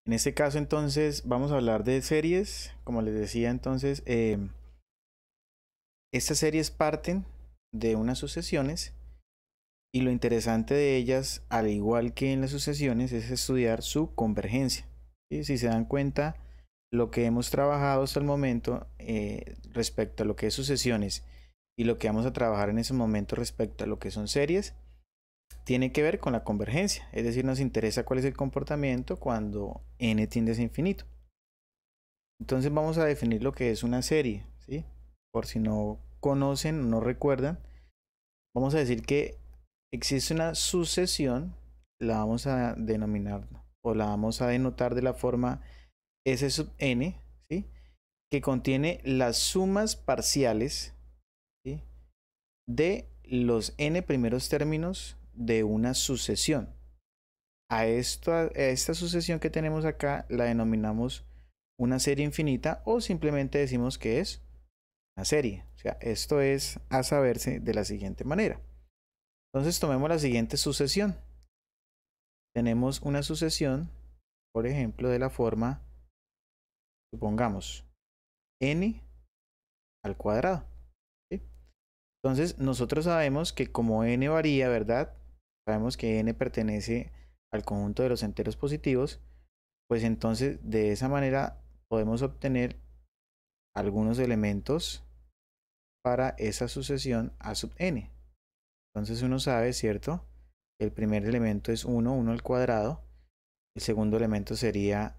En este caso entonces vamos a hablar de series. Como les decía entonces, estas series parten de unas sucesiones y lo interesante de ellas, al igual que en las sucesiones, es estudiar su convergencia. ¿Sí? Si se dan cuenta, lo que hemos trabajado hasta el momento respecto a lo que es sucesiones y lo que vamos a trabajar en ese momento respecto a lo que son series, tiene que ver con la convergencia. Es decir, nos interesa cuál es el comportamiento cuando n tiende a infinito. Entonces vamos a definir lo que es una serie, ¿sí? Por si no conocen o no recuerdan, vamos a decir que existe una sucesión, la vamos a denominar o la vamos a denotar de la forma S sub n, ¿sí? Que contiene las sumas parciales, ¿sí? De los n primeros términos de una sucesión. A esta sucesión que tenemos acá la denominamos una serie infinita o simplemente decimos que es una serie. O sea, esto es a saberse de la siguiente manera. Entonces tomemos la siguiente sucesión. Tenemos una sucesión, por ejemplo, de la forma, supongamos, n al cuadrado. ¿Sí? Entonces nosotros sabemos que como n varía, ¿verdad? Sabemos que n pertenece al conjunto de los enteros positivos. Pues entonces de esa manera podemos obtener algunos elementos para esa sucesión a sub n. Entonces uno sabe, ¿cierto? El primer elemento es 1, 1 al cuadrado. El segundo elemento sería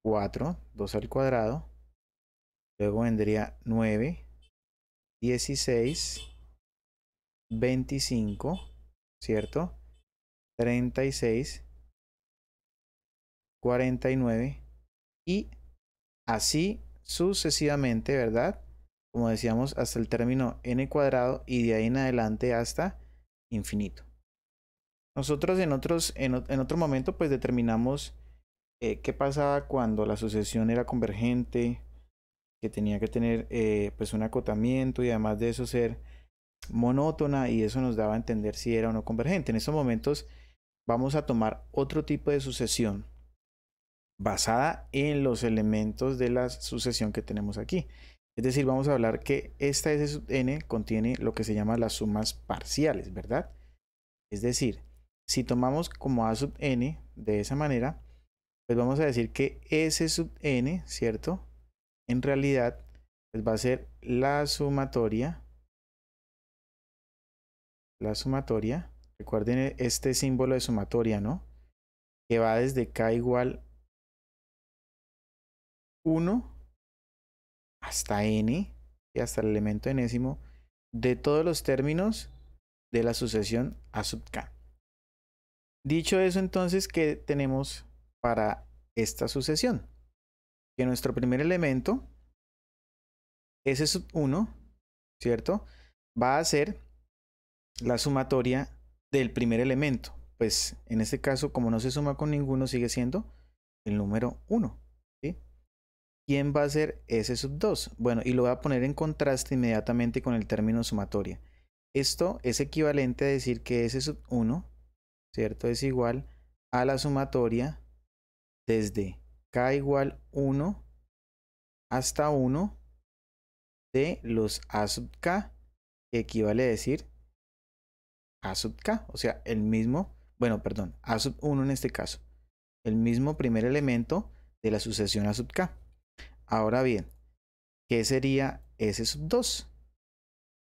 4, 2 al cuadrado. Luego vendría 9, 16, 25, ¿cierto? 36, 49 y así sucesivamente, ¿verdad? Como decíamos, hasta el término n cuadrado y de ahí en adelante hasta infinito. Nosotros en otro momento pues determinamos qué pasaba cuando la sucesión era convergente, que tenía que tener pues un acotamiento y además de eso ser monótona, y eso nos daba a entender si era o no convergente. En estos momentos vamos a tomar otro tipo de sucesión basada en los elementos de la sucesión que tenemos aquí. Es decir, vamos a hablar que esta S sub n contiene lo que se llama las sumas parciales, ¿verdad? Es decir, si tomamos como a sub n de esa manera, pues vamos a decir que S sub n, ¿cierto? En realidad, pues va a ser la sumatoria. Recuerden este símbolo de sumatoria, ¿no? Que va desde k igual 1 hasta n, y hasta el elemento enésimo, de todos los términos de la sucesión a sub k. Dicho eso, entonces, ¿qué tenemos para esta sucesión? Que nuestro primer elemento, S sub 1, ¿cierto? Va a ser la sumatoria del primer elemento. Pues en este caso, como no se suma con ninguno, sigue siendo el número 1. ¿Sí? ¿Quién va a ser S sub 2? Bueno, y lo voy a poner en contraste inmediatamente con el término sumatoria. Esto es equivalente a decir que S sub 1, ¿cierto? Es igual a la sumatoria desde k igual 1 hasta 1 de los a sub k, que equivale a decir a sub k, o sea, el mismo, bueno, perdón, a sub 1 en este caso, el mismo primer elemento de la sucesión a sub k. Ahora bien, ¿qué sería S sub 2?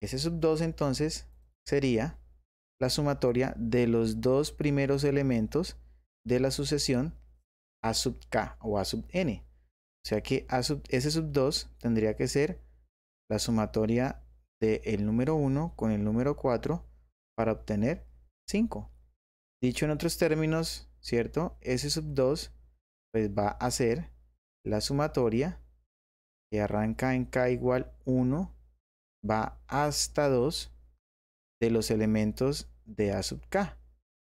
S sub 2 entonces sería la sumatoria de los dos primeros elementos de la sucesión a sub k o a sub n. O sea que S sub 2 tendría que ser la sumatoria del número 1 con el número 4 para obtener 5. Dicho en otros términos, ¿cierto? S sub 2 pues va a ser la sumatoria que arranca en k igual 1, va hasta 2 de los elementos de a sub k,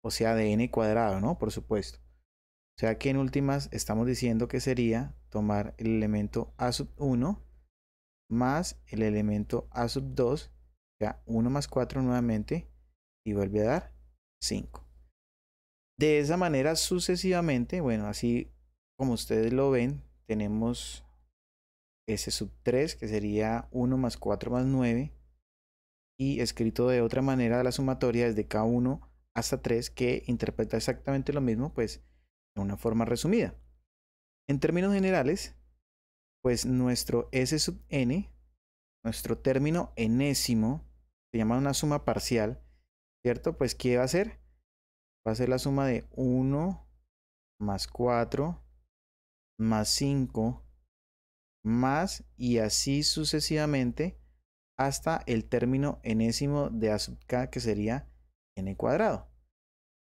o sea de n cuadrado, ¿no? Por supuesto. O sea que en últimas estamos diciendo que sería tomar el elemento a sub 1 más el elemento a sub 2, o sea 1 más 4 nuevamente, y vuelve a dar 5. De esa manera sucesivamente, bueno, así como ustedes lo ven, tenemos S sub 3, que sería 1 más 4 más 9. Y escrito de otra manera, la sumatoria desde K1 hasta 3, que interpreta exactamente lo mismo, pues de una forma resumida. En términos generales, pues nuestro S sub n, nuestro término enésimo, se llama una suma parcial, ¿cierto? Pues ¿qué va a ser? Va a ser la suma de 1 más 4 más 5 más y así sucesivamente hasta el término enésimo de a sub k, que sería n cuadrado.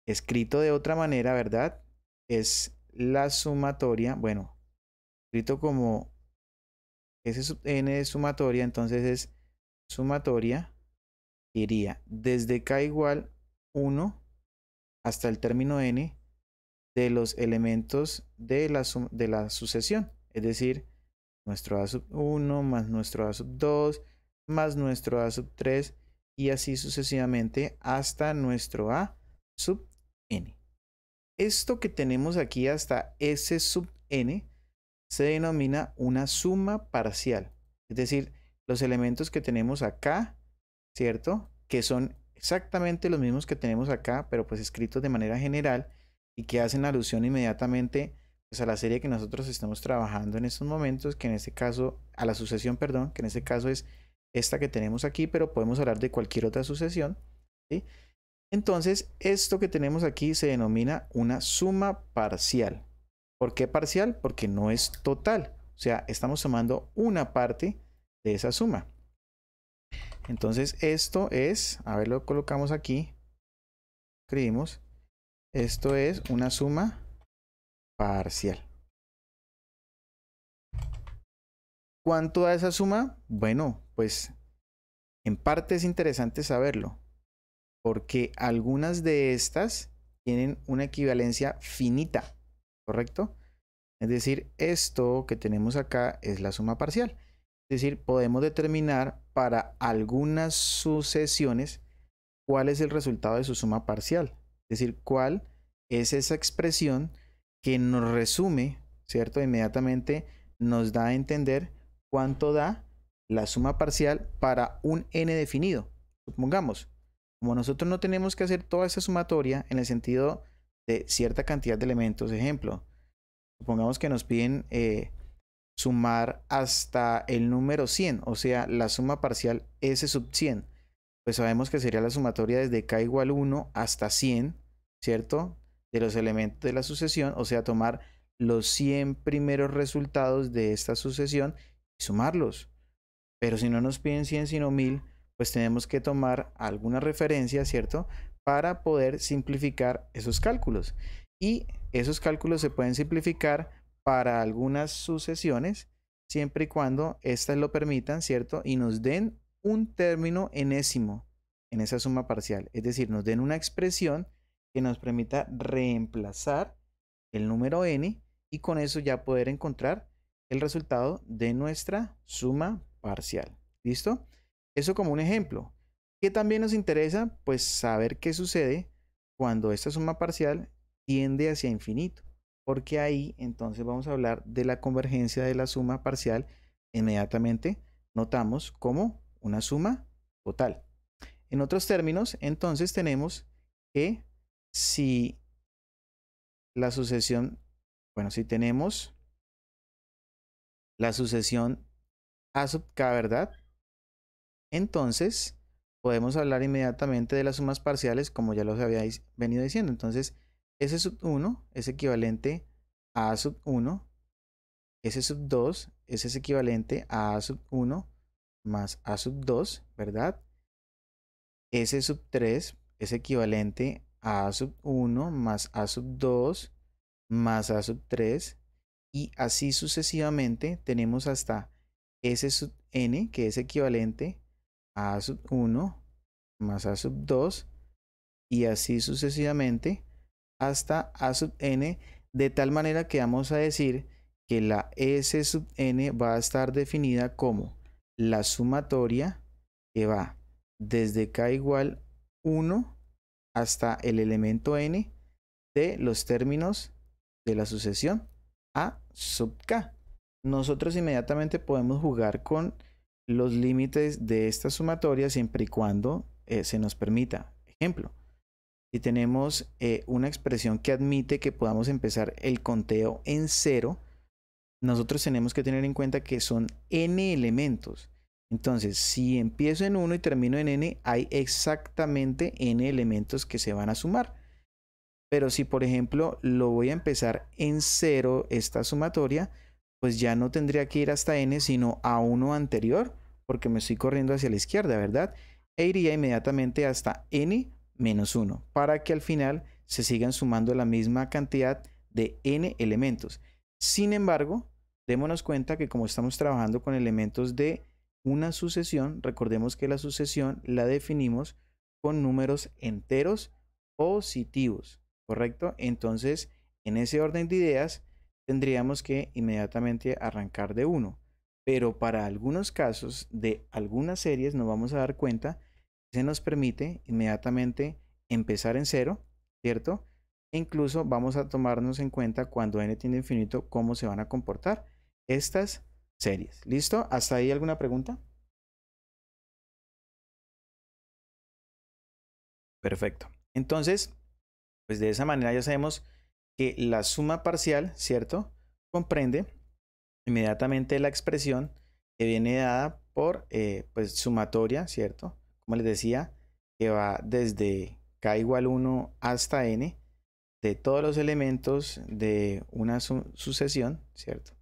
Escrito de otra manera, ¿verdad? Es la sumatoria, bueno, escrito como S sub n de sumatoria, entonces es sumatoria, iría desde k igual 1 hasta el término n de los elementos de la sucesión, es decir, nuestro a sub 1 más nuestro a sub 2 más nuestro a sub 3 y así sucesivamente hasta nuestro a sub n. Esto que tenemos aquí hasta S sub n se denomina una suma parcial, es decir, los elementos que tenemos acá, ¿cierto? Que son exactamente los mismos que tenemos acá, pero pues escritos de manera general y que hacen alusión inmediatamente pues, a la serie que nosotros estamos trabajando en estos momentos, que en este caso, a la sucesión, perdón, que en este caso es esta que tenemos aquí, pero podemos hablar de cualquier otra sucesión, ¿sí? Entonces, esto que tenemos aquí se denomina una suma parcial. ¿Por qué parcial? Porque no es total. O sea, estamos tomando una parte de esa suma. Entonces, esto es, a ver, lo colocamos aquí. Escribimos. Esto es una suma parcial. ¿Cuánto da esa suma? Bueno, pues en parte es interesante saberlo, porque algunas de estas tienen una equivalencia finita, ¿correcto? Es decir, esto que tenemos acá es la suma parcial. Es decir, podemos determinar para algunas sucesiones cuál es el resultado de su suma parcial. Es decir, cuál es esa expresión que nos resume, ¿cierto? Inmediatamente nos da a entender cuánto da la suma parcial para un n definido. Supongamos, como nosotros no tenemos que hacer toda esa sumatoria en el sentido de cierta cantidad de elementos, ejemplo, supongamos que nos piden sumar hasta el número 100, o sea, la suma parcial S sub 100, pues sabemos que sería la sumatoria desde k igual 1 hasta 100, ¿cierto? De los elementos de la sucesión, o sea, tomar los 100 primeros resultados de esta sucesión y sumarlos. Pero si no nos piden 100 sino 1000, pues tenemos que tomar alguna referencia, ¿cierto? Para poder simplificar esos cálculos. Y esos cálculos se pueden simplificar para algunas sucesiones, siempre y cuando éstas lo permitan, ¿cierto? Y nos den un término enésimo en esa suma parcial. Es decir, nos den una expresión que nos permita reemplazar el número n y con eso ya poder encontrar el resultado de nuestra suma parcial. ¿Listo? Eso como un ejemplo. ¿Qué también nos interesa? Pues saber qué sucede cuando esta suma parcial tiende hacia infinito. Porque ahí entonces vamos a hablar de la convergencia de la suma parcial. Inmediatamente notamos como una suma total. En otros términos, entonces tenemos que si la sucesión, bueno, si tenemos la sucesión a sub k, ¿verdad? Entonces podemos hablar inmediatamente de las sumas parciales como ya los habíais venido diciendo. Entonces S sub 1 es equivalente a sub 1, S sub 2 es equivalente a sub 1 más a sub 2, ¿verdad? S sub 3 es equivalente a sub 1 más a sub 2 más a sub 3 y así sucesivamente tenemos hasta S sub n, que es equivalente a A sub 1 más A sub 2 y así sucesivamente hasta A sub n, de tal manera que vamos a decir que la S sub n va a estar definida como la sumatoria que va desde k igual 1 hasta el elemento n de los términos de la sucesión A sub k. Nosotros inmediatamente podemos jugar con los límites de esta sumatoria siempre y cuando se nos permita. Ejemplo, si tenemos una expresión que admite que podamos empezar el conteo en 0, nosotros tenemos que tener en cuenta que son n elementos. Entonces, si empiezo en 1 y termino en n, hay exactamente n elementos que se van a sumar. Pero si, por ejemplo, lo voy a empezar en 0, esta sumatoria, pues ya no tendría que ir hasta n, sino a uno anterior, porque me estoy corriendo hacia la izquierda, ¿verdad? E iría inmediatamente hasta n menos 1, para que al final se sigan sumando la misma cantidad de n elementos. Sin embargo, démonos cuenta que como estamos trabajando con elementos de una sucesión, recordemos que la sucesión la definimos con números enteros positivos, ¿correcto? Entonces, en ese orden de ideas, tendríamos que inmediatamente arrancar de 1. Pero para algunos casos de algunas series nos vamos a dar cuenta que se nos permite inmediatamente empezar en 0, ¿cierto? E incluso vamos a tomarnos en cuenta cuando n tiende a infinito cómo se van a comportar estas series. ¿Listo? ¿Hasta ahí alguna pregunta? Perfecto. Entonces, pues de esa manera ya sabemos que la suma parcial, ¿cierto? Comprende inmediatamente la expresión que viene dada por pues sumatoria, ¿cierto? Como les decía, que va desde k igual 1 hasta n de todos los elementos de una sucesión, ¿cierto?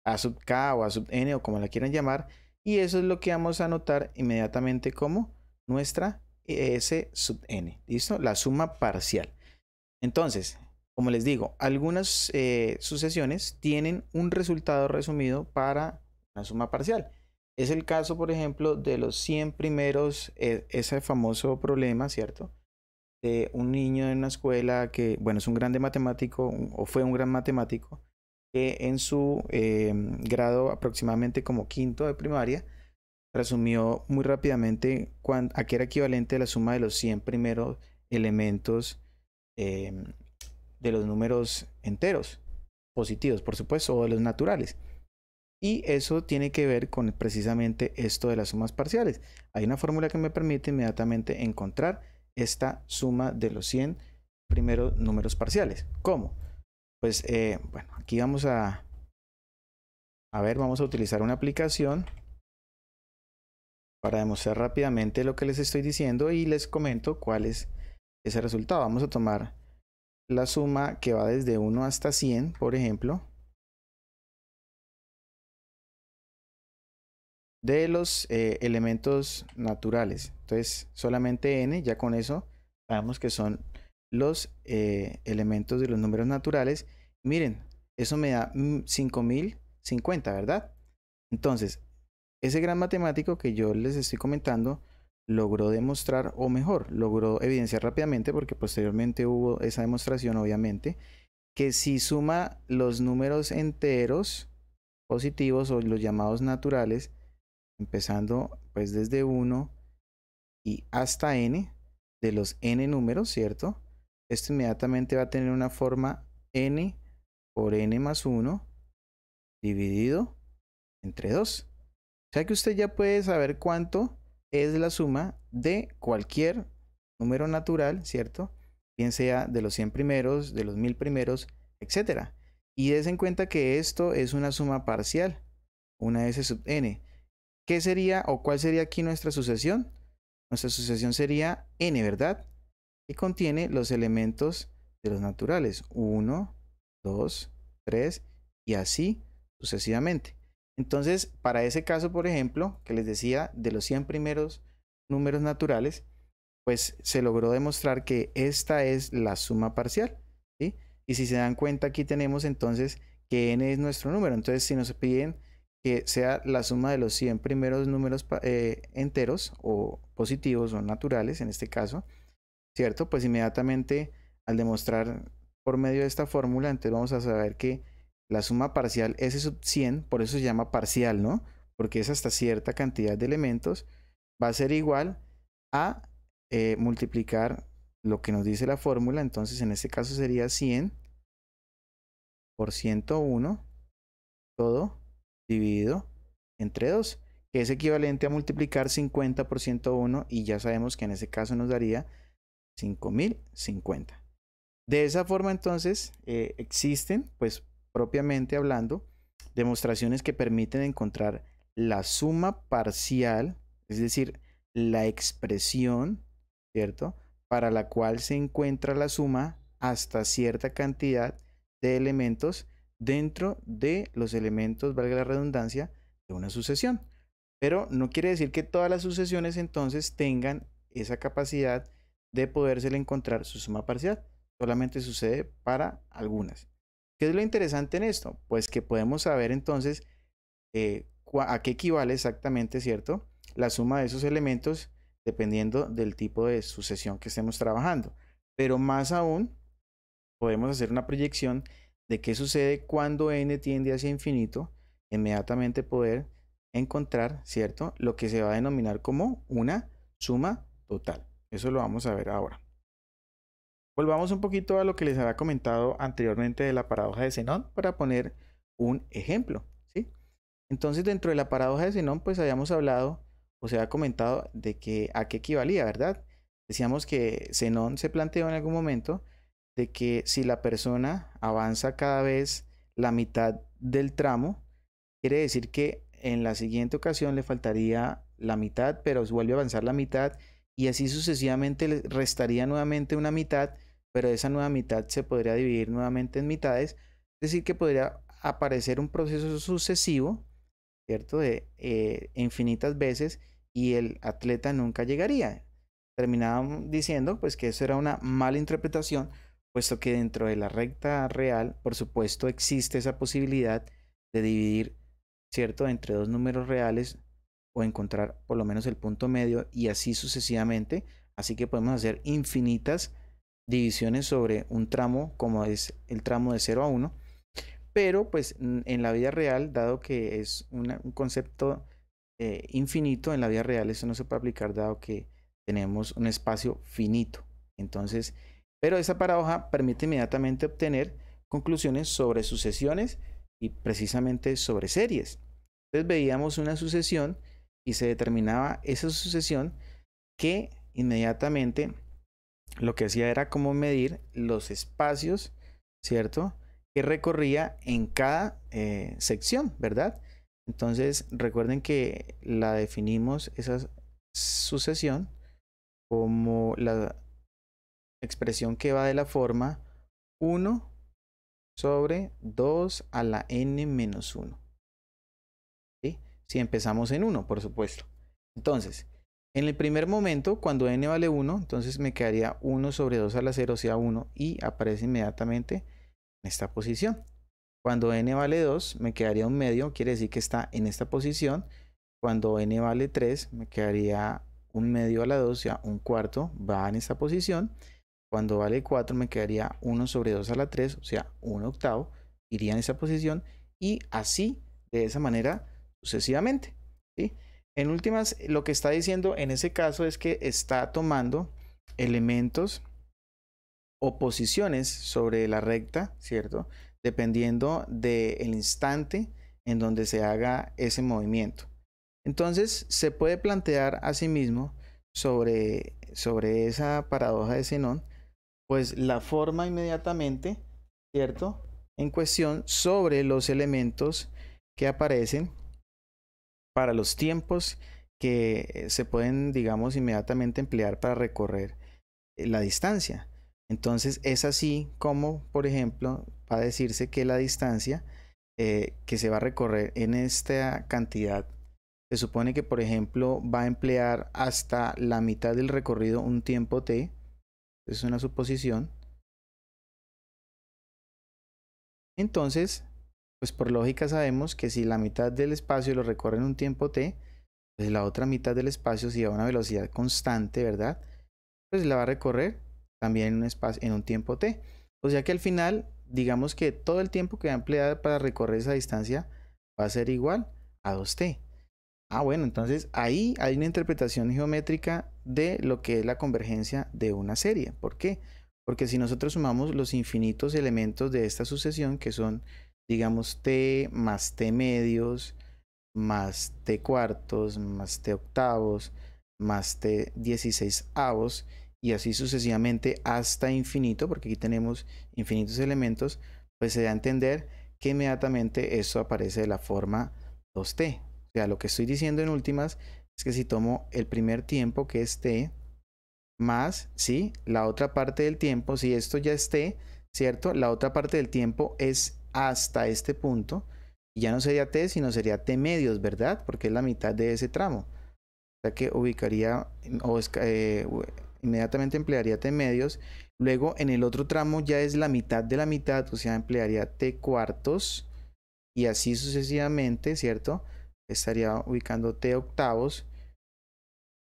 A sub k o a sub n o como la quieran llamar, y eso es lo que vamos a anotar inmediatamente como nuestra s sub n, ¿listo? La suma parcial. Entonces, como les digo, algunas sucesiones tienen un resultado resumido para una suma parcial. Es el caso, por ejemplo, de los 100 primeros, ese famoso problema, ¿cierto? De un niño en una escuela que, bueno, es un grande matemático o fue un gran matemático que en su grado aproximadamente como quinto de primaria resumió muy rápidamente a qué era equivalente la suma de los 100 primeros elementos de los números enteros, positivos por supuesto, o de los naturales. Y eso tiene que ver con precisamente esto de las sumas parciales. Hay una fórmula que me permite inmediatamente encontrar esta suma de los 100 primeros números parciales. ¿Cómo? Pues bueno, aquí vamos a ver, vamos a utilizar una aplicación para demostrar rápidamente lo que les estoy diciendo y les comento cuál es ese resultado. Vamos a tomar la suma que va desde 1 hasta 100, por ejemplo, de los elementos naturales. Entonces, solamente n, ya con eso sabemos que son los elementos de los números naturales. Miren, eso me da 5050, ¿verdad? Entonces, ese gran matemático que yo les estoy comentando logró demostrar, o mejor, logró evidenciar rápidamente, porque posteriormente hubo esa demostración, obviamente, que si suma los números enteros positivos o los llamados naturales, empezando pues desde 1 y hasta n, de los n números, ¿cierto? Esto inmediatamente va a tener una forma n por n más 1 dividido entre 2. O sea que usted ya puede saber cuánto es la suma de cualquier número natural, ¿cierto? Bien sea de los 100 primeros, de los 1000 primeros, etc. Y des en cuenta que esto es una suma parcial, una s sub n. ¿Qué sería o cuál sería aquí nuestra sucesión? Nuestra sucesión sería n, ¿verdad? Que contiene los elementos de los naturales. 1, 2, 3 y así sucesivamente. Entonces, para ese caso, por ejemplo, que les decía, de los 100 primeros números naturales, pues se logró demostrar que esta es la suma parcial, ¿sí? Y si se dan cuenta, aquí tenemos entonces que n es nuestro número. Entonces, si nos piden que sea la suma de los 100 primeros números enteros o positivos o naturales, en este caso, ¿cierto? Pues inmediatamente al demostrar por medio de esta fórmula, entonces vamos a saber que la suma parcial S sub 100, por eso se llama parcial, ¿no? Porque es hasta cierta cantidad de elementos, va a ser igual a multiplicar lo que nos dice la fórmula. Entonces en este caso sería 100 por 101 todo dividido entre 2, que es equivalente a multiplicar 50 por 101 y ya sabemos que en ese caso nos daría 5050. De esa forma entonces existen, pues propiamente hablando, demostraciones que permiten encontrar la suma parcial, es decir, la expresión, ¿cierto?, para la cual se encuentra la suma hasta cierta cantidad de elementos dentro de los elementos, valga la redundancia, de una sucesión. Pero no quiere decir que todas las sucesiones entonces tengan esa capacidad de podérsele encontrar su suma parcial. Solamente sucede para algunas. ¿Qué es lo interesante en esto? Pues que podemos saber entonces a qué equivale exactamente, ¿cierto?, la suma de esos elementos dependiendo del tipo de sucesión que estemos trabajando. Pero más aún, podemos hacer una proyección de qué sucede cuando n tiende hacia infinito, inmediatamente poder encontrar, ¿cierto?, lo que se va a denominar como una suma total. Eso lo vamos a ver ahora. Volvamos un poquito a lo que les había comentado anteriormente de la paradoja de Zenón para poner un ejemplo, ¿sí? Entonces, dentro de la paradoja de Zenón, pues habíamos hablado o se había comentado de que a qué equivalía, ¿verdad? Decíamos que Zenón se planteó en algún momento de que si la persona avanza cada vez la mitad del tramo, quiere decir que en la siguiente ocasión le faltaría la mitad, pero vuelve a avanzar la mitad y así sucesivamente le restaría nuevamente una mitad, pero esa nueva mitad se podría dividir nuevamente en mitades, es decir, que podría aparecer un proceso sucesivo, ¿cierto?, de infinitas veces y el atleta nunca llegaría. Terminaban diciendo pues que eso era una mala interpretación, puesto que dentro de la recta real, por supuesto, existe esa posibilidad de dividir, ¿cierto?, entre dos números reales o encontrar por lo menos el punto medio y así sucesivamente. Así que podemos hacer infinitas divisiones sobre un tramo como es el tramo de 0 a 1. Pero pues en la vida real, dado que es un concepto infinito, en la vida real eso no se puede aplicar dado que tenemos un espacio finito. Entonces, pero esa paradoja permite inmediatamente obtener conclusiones sobre sucesiones y precisamente sobre series. Entonces veíamos una sucesión y se determinaba esa sucesión que inmediatamente lo que hacía era como medir los espacios, ¿cierto?, que recorría en cada sección, ¿verdad? Entonces recuerden que la definimos esa sucesión como la expresión que va de la forma 1 sobre 2 a la n menos 1. ¿Sí? Si empezamos en 1, por supuesto. Entonces, en el primer momento, cuando n vale 1, entonces me quedaría 1 sobre 2 a la 0, o sea 1, y aparece inmediatamente en esta posición. Cuando n vale 2, me quedaría un medio, quiere decir que está en esta posición. Cuando n vale 3, me quedaría un medio a la 2, o sea, un cuarto va en esta posición. Cuando vale 4, me quedaría 1 sobre 2 a la 3, o sea, un octavo, iría en esa posición. Y así, de esa manera, sucesivamente, ¿sí? En últimas, lo que está diciendo en ese caso es que está tomando elementos o posiciones sobre la recta, ¿cierto?, dependiendo del instante en donde se haga ese movimiento. Entonces se puede plantear asimismo sobre esa paradoja de Zenón, pues la forma inmediatamente, ¿cierto?, en cuestión sobre los elementos que aparecen para los tiempos que se pueden, digamos, inmediatamente emplear para recorrer la distancia. Entonces es así como, por ejemplo, va a decirse que la distancia que se va a recorrer en esta cantidad, se supone que, por ejemplo, va a emplear hasta la mitad del recorrido un tiempo t. Es una suposición. Entonces, pues por lógica sabemos que si la mitad del espacio lo recorre en un tiempo t, pues la otra mitad del espacio, si va a una velocidad constante, ¿verdad?, pues la va a recorrer también en un espacio, en un tiempo t. O sea que al final, digamos que todo el tiempo que va a emplear para recorrer esa distancia va a ser igual a 2t. Ah, bueno, entonces ahí hay una interpretación geométrica de lo que es la convergencia de una serie. ¿Por qué? Porque si nosotros sumamos los infinitos elementos de esta sucesión, que son, digamos, t más t medios, más t cuartos, más t octavos, más t 16avos, y así sucesivamente hasta infinito, porque aquí tenemos infinitos elementos, pues se da a entender que inmediatamente esto aparece de la forma 2t. O sea, lo que estoy diciendo en últimas es que si tomo el primer tiempo, que es t, más, ¿sí?, la otra parte del tiempo, si esto ya es t, ¿cierto? La otra parte del tiempo es hasta este punto, y ya no sería t, sino sería t medios, ¿verdad? Porque es la mitad de ese tramo. O sea que ubicaría, inmediatamente emplearía t medios. Luego en el otro tramo ya es la mitad de la mitad, o sea, emplearía t cuartos, y así sucesivamente, ¿cierto? Estaría ubicando t octavos,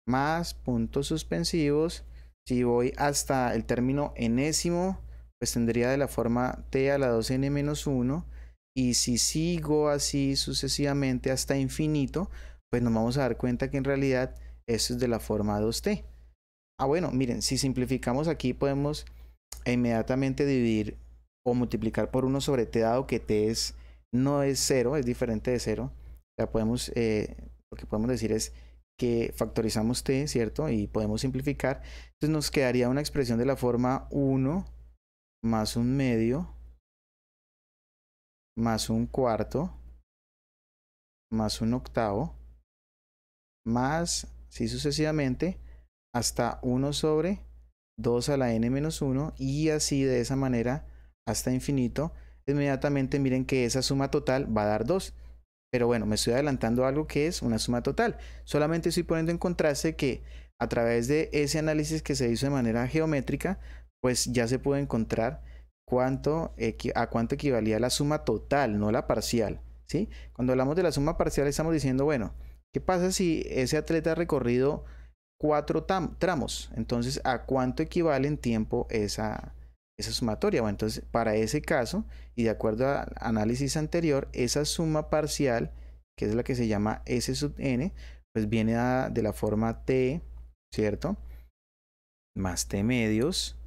más puntos suspensivos. Si voy hasta el término enésimo, pues tendría de la forma t a la 2n menos 1. Y si sigo así sucesivamente hasta infinito, pues nos vamos a dar cuenta que en realidad esto es de la forma 2t. Ah, bueno, miren, si simplificamos aquí podemos inmediatamente dividir o multiplicar por 1 sobre t, dado que t no es 0, es diferente de 0. O sea, lo que podemos decir es que factorizamos t, ¿cierto? Y podemos simplificar. Entonces nos quedaría una expresión de la forma 1 más un medio más un cuarto más un octavo más, así sucesivamente, hasta 1 sobre 2 a la n menos 1, y así de esa manera hasta infinito. Inmediatamente miren que esa suma total va a dar 2. Pero bueno, me estoy adelantando a algo que es una suma total. Solamente estoy poniendo en contraste que a través de ese análisis que se hizo de manera geométrica, pues ya se puede encontrar a cuánto equivalía la suma total, no la parcial, ¿sí? Cuando hablamos de la suma parcial estamos diciendo, bueno, ¿qué pasa si ese atleta ha recorrido 4 tramos? Entonces, ¿a cuánto equivale en tiempo esa sumatoria? Bueno, entonces, para ese caso, y de acuerdo al análisis anterior, esa suma parcial, que es la que se llama S sub n, pues viene de la forma t, ¿cierto? Más t medios,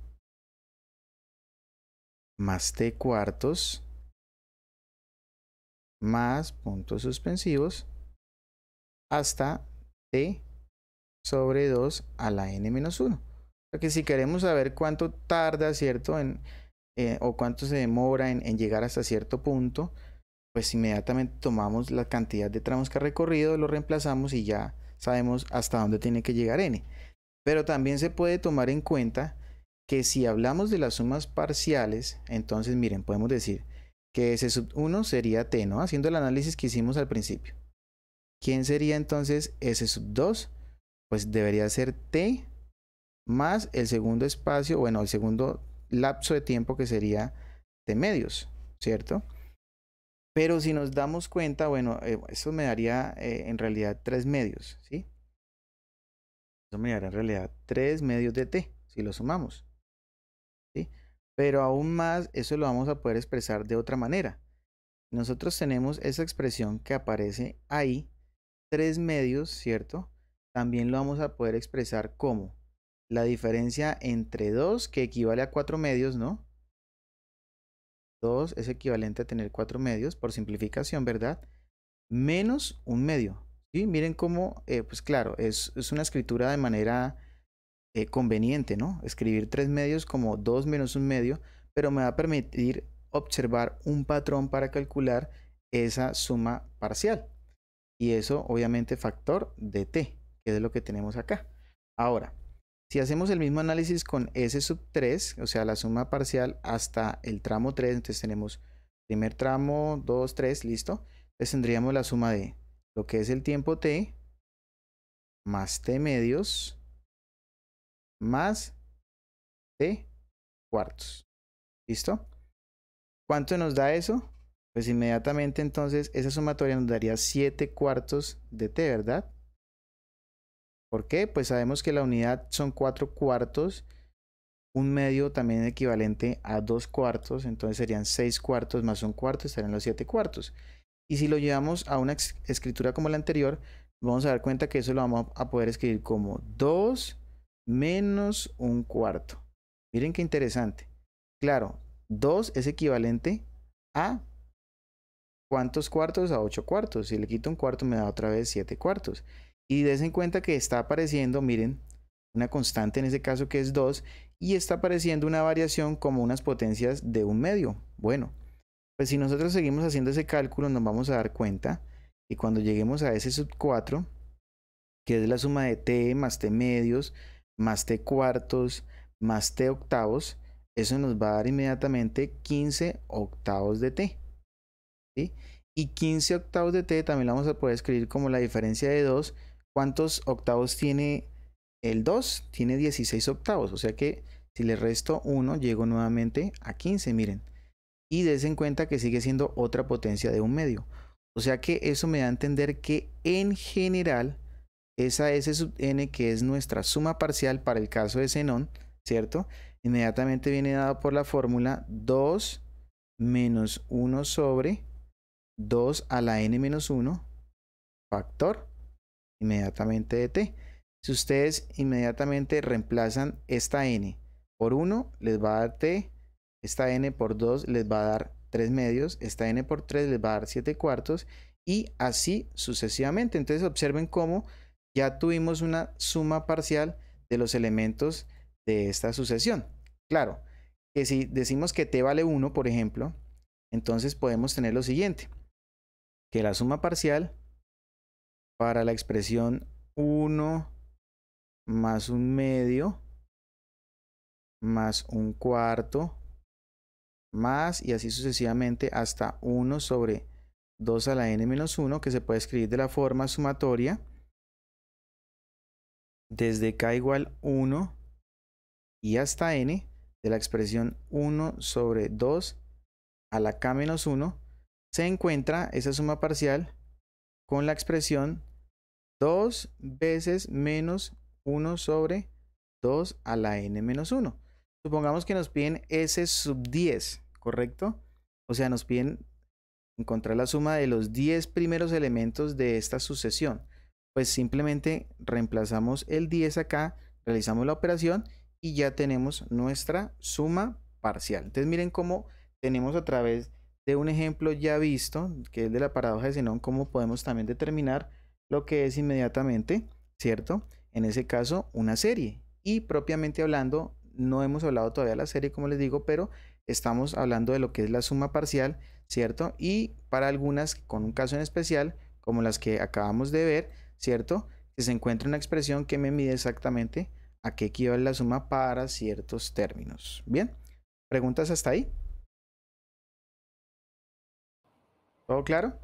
más t cuartos, más puntos suspensivos, hasta t sobre 2 a la n menos 1. O sea que si queremos saber cuánto tarda, ¿cierto? O cuánto se demora en llegar hasta cierto punto, pues inmediatamente tomamos la cantidad de tramos que ha recorrido, lo reemplazamos y ya sabemos hasta dónde tiene que llegar n. Pero también se puede tomar en cuenta que si hablamos de las sumas parciales, entonces miren, podemos decir que S sub 1 sería t, ¿no? Haciendo el análisis que hicimos al principio. ¿Quién sería entonces S sub 2? Pues debería ser t más el segundo espacio, bueno, el segundo lapso de tiempo, que sería t medios, ¿cierto? Pero si nos damos cuenta, bueno, eso me daría en realidad 3 medios, ¿sí? Eso me daría en realidad 3 medios de t, si lo sumamos, ¿sí? Pero aún más, eso lo vamos a poder expresar de otra manera. Nosotros tenemos esa expresión que aparece ahí, 3 medios, ¿cierto? También lo vamos a poder expresar como la diferencia entre 2, que equivale a 4 medios, ¿no? 2 es equivalente a tener 4 medios, por simplificación, ¿verdad? Menos un medio, ¿sí? Miren cómo, pues claro, es una escritura de manera conveniente, ¿no? Escribir 3 medios como 2 menos un medio, pero me va a permitir observar un patrón para calcular esa suma parcial. Y eso, obviamente, factor de t, que es lo que tenemos acá. Ahora, si hacemos el mismo análisis con S sub 3, o sea, la suma parcial hasta el tramo 3, entonces tenemos primer tramo, 2, 3, listo. Entonces tendríamos la suma de lo que es el tiempo t, más t medios, más t cuartos. ¿Listo? ¿Cuánto nos da eso? Pues inmediatamente entonces esa sumatoria nos daría 7 cuartos de t, ¿verdad? ¿Por qué? Pues sabemos que la unidad son 4 cuartos, un medio también equivalente a 2 cuartos, entonces serían 6 cuartos más un cuarto, estarían los 7 cuartos. Y si lo llevamos a una escritura como la anterior, vamos a dar cuenta que eso lo vamos a poder escribir como 2 menos un cuarto. Miren qué interesante. Claro, 2 es equivalente a ¿cuántos cuartos? A 8 cuartos. Si le quito un cuarto me da otra vez 7 cuartos. Y des en cuenta que está apareciendo, miren, una constante en ese caso que es 2 y está apareciendo una variación como unas potencias de un medio. Bueno, pues si nosotros seguimos haciendo ese cálculo nos vamos a dar cuenta que cuando lleguemos a ese sub 4, que es la suma de t más t medios, más t cuartos, más t octavos, eso nos va a dar inmediatamente 15 octavos de t. ¿Sí? Y 15 octavos de t también la vamos a poder escribir como la diferencia de 2. ¿Cuántos octavos tiene el 2? Tiene 16 octavos, o sea que si le resto 1 llego nuevamente a 15, miren. Y des en cuenta que sigue siendo otra potencia de un medio. O sea que eso me da a entender que en general esa S sub n, que es nuestra suma parcial para el caso de Zenón, ¿cierto? Inmediatamente viene dado por la fórmula 2 menos 1 sobre 2 a la n menos 1 factor inmediatamente de t. Si ustedes inmediatamente reemplazan esta n por 1, les va a dar t. Esta n por 2 les va a dar 3 medios. Esta n por 3 les va a dar 7 cuartos. Y así sucesivamente. Entonces observen cómo ya tuvimos una suma parcial de los elementos de esta sucesión. Claro, que si decimos que t vale 1, por ejemplo, entonces podemos tener lo siguiente. Que la suma parcial para la expresión 1 más un medio más un cuarto más y así sucesivamente hasta 1 sobre 2 a la n menos 1, que se puede escribir de la forma sumatoria desde k igual 1 y hasta n de la expresión 1 sobre 2 a la k menos 1, se encuentra esa suma parcial con la expresión 2 veces menos 1 sobre 2 a la n menos 1. Supongamos que nos piden S sub 10, ¿correcto? O sea, nos piden encontrar la suma de los 10 primeros elementos de esta sucesión. Pues simplemente reemplazamos el 10 acá, realizamos la operación y ya tenemos nuestra suma parcial. Entonces miren cómo tenemos a través de un ejemplo ya visto, que es de la paradoja de Zenón, cómo podemos también determinar lo que es inmediatamente, ¿cierto? En ese caso, una serie. Y propiamente hablando, no hemos hablado todavía de la serie, como les digo, pero estamos hablando de lo que es la suma parcial, ¿cierto? Y para algunas, con un caso en especial, como las que acabamos de ver, ¿cierto? Que se encuentra una expresión que me mide exactamente a qué equivale la suma para ciertos términos. Bien, ¿preguntas hasta ahí? ¿Todo claro?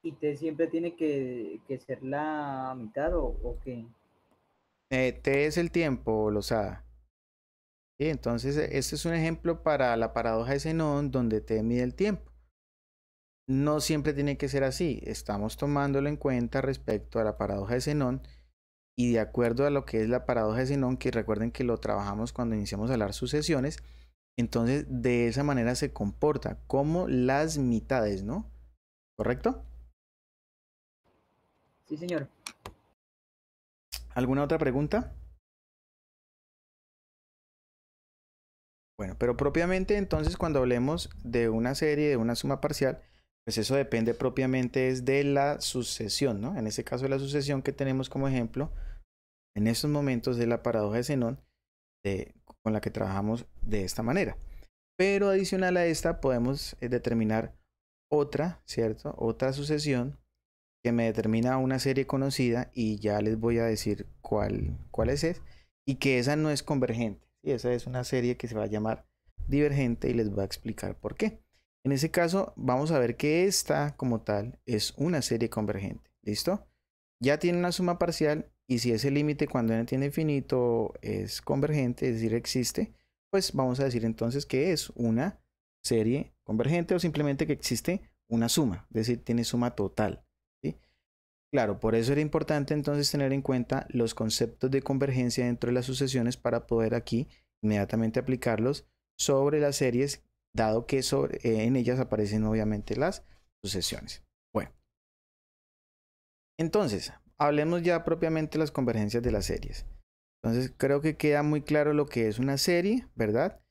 ¿Y t siempre tiene que ser la mitad o qué? T es el tiempo, Lozada. ¿Sí? Entonces, este es un ejemplo para la paradoja de Zenón, donde T mide el tiempo. No siempre tiene que ser así. Estamos tomándolo en cuenta respecto a la paradoja de Zenón y de acuerdo a lo que es la paradoja de Zenón, que recuerden que lo trabajamos cuando iniciamos a hablar sucesiones, entonces de esa manera se comporta como las mitades, ¿no? ¿Correcto? Sí, señor. ¿Alguna otra pregunta? Bueno, pero propiamente entonces cuando hablemos de una serie, de una suma parcial, pues eso depende propiamente es de la sucesión, ¿no? En este caso la sucesión que tenemos como ejemplo en estos momentos de la paradoja de Zenón, con la que trabajamos de esta manera. Pero adicional a esta podemos determinar otra, ¿cierto? Otra sucesión que me determina una serie conocida y ya les voy a decir cuál es y que esa no es convergente. ¿Sí? Esa es una serie que se va a llamar divergente y les voy a explicar por qué. En ese caso vamos a ver que esta como tal es una serie convergente. ¿Listo? Ya tiene una suma parcial y si ese límite cuando n tiene infinito es convergente, es decir, existe, pues vamos a decir entonces que es una serie convergente o simplemente que existe una suma, es decir, tiene suma total. ¿Sí? Claro, por eso era importante entonces tener en cuenta los conceptos de convergencia dentro de las sucesiones para poder aquí inmediatamente aplicarlos sobre las series, dado que en ellas aparecen obviamente las sucesiones. Bueno, entonces, hablemos ya propiamente de las convergencias de las series. Entonces creo que queda muy claro lo que es una serie, ¿verdad?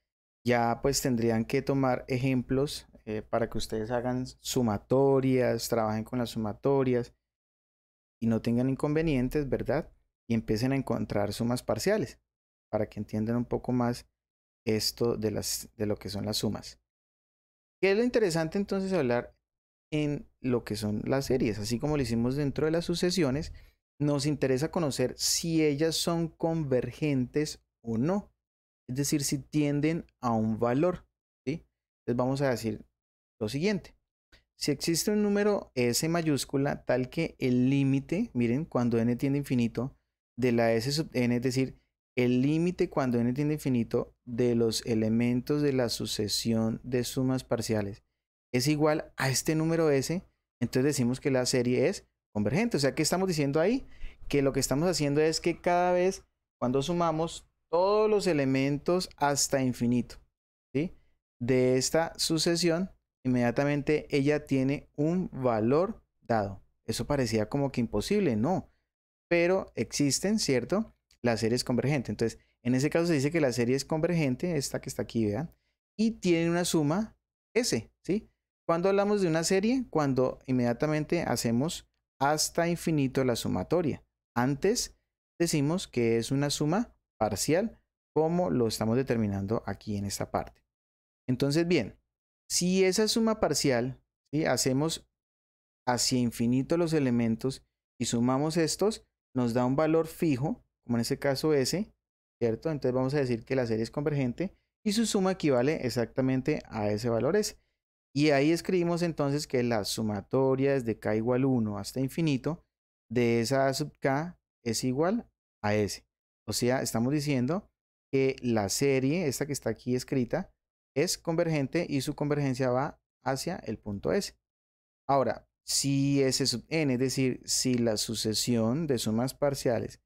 Ya pues tendrían que tomar ejemplos para que ustedes hagan sumatorias, trabajen con las sumatorias y no tengan inconvenientes, ¿verdad? Y empiecen a encontrar sumas parciales para que entiendan un poco más esto de lo que son las sumas. ¿Qué es lo interesante entonces hablar en lo que son las series? Así como lo hicimos dentro de las sucesiones, nos interesa conocer si ellas son convergentes o no. Es decir, si tienden a un valor, ¿sí? Entonces vamos a decir lo siguiente. Si existe un número S mayúscula tal que el límite, miren, cuando n tiende a infinito, de la S sub n, es decir, el límite cuando n tiende a infinito de los elementos de la sucesión de sumas parciales es igual a este número S, entonces decimos que la serie es convergente. O sea, ¿qué estamos diciendo ahí? Que lo que estamos haciendo es que cada vez cuando sumamos todos los elementos hasta infinito, ¿sí? De esta sucesión, inmediatamente ella tiene un valor dado. Eso parecía como que imposible, no, pero existen, ¿cierto? Las series convergentes. Entonces, en ese caso se dice que la serie es convergente, esta que está aquí, vean, y tiene una suma S, ¿sí? Cuando hablamos de una serie, cuando inmediatamente hacemos hasta infinito la sumatoria. Antes decimos que es una suma parcial, como lo estamos determinando aquí en esta parte. Entonces, bien, si esa suma parcial, ¿sí? Hacemos hacia infinito los elementos y sumamos estos, nos da un valor fijo, como en este caso S, ¿cierto? Entonces vamos a decir que la serie es convergente y su suma equivale exactamente a ese valor S. Y ahí escribimos entonces que la sumatoria desde k igual 1 hasta infinito de esa A sub k es igual a S. O sea, estamos diciendo que la serie, esta que está aquí escrita, es convergente y su convergencia va hacia el punto S. Ahora, si S sub n, es decir, si la sucesión de sumas parciales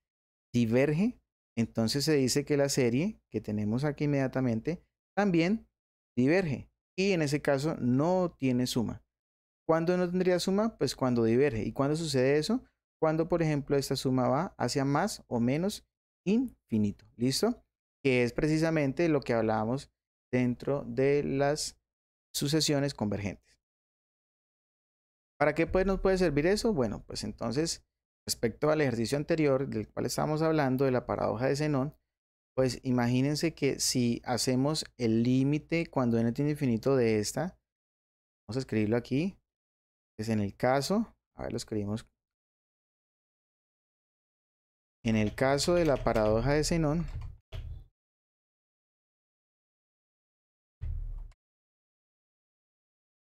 diverge, entonces se dice que la serie que tenemos aquí inmediatamente también diverge. Y en ese caso no tiene suma. ¿Cuándo no tendría suma? Pues cuando diverge. ¿Y cuándo sucede eso? Cuando, por ejemplo, esta suma va hacia más o menos infinito. ¿Listo? Que es precisamente lo que hablábamos dentro de las sucesiones convergentes. ¿Para qué pues nos puede servir eso? Bueno, pues entonces, respecto al ejercicio anterior del cual estábamos hablando, de la paradoja de Zenón, pues imagínense que si hacemos el límite cuando n tiende a infinito de esta, vamos a escribirlo aquí, es en el caso, a ver, lo escribimos, en el caso de la paradoja de Zenón,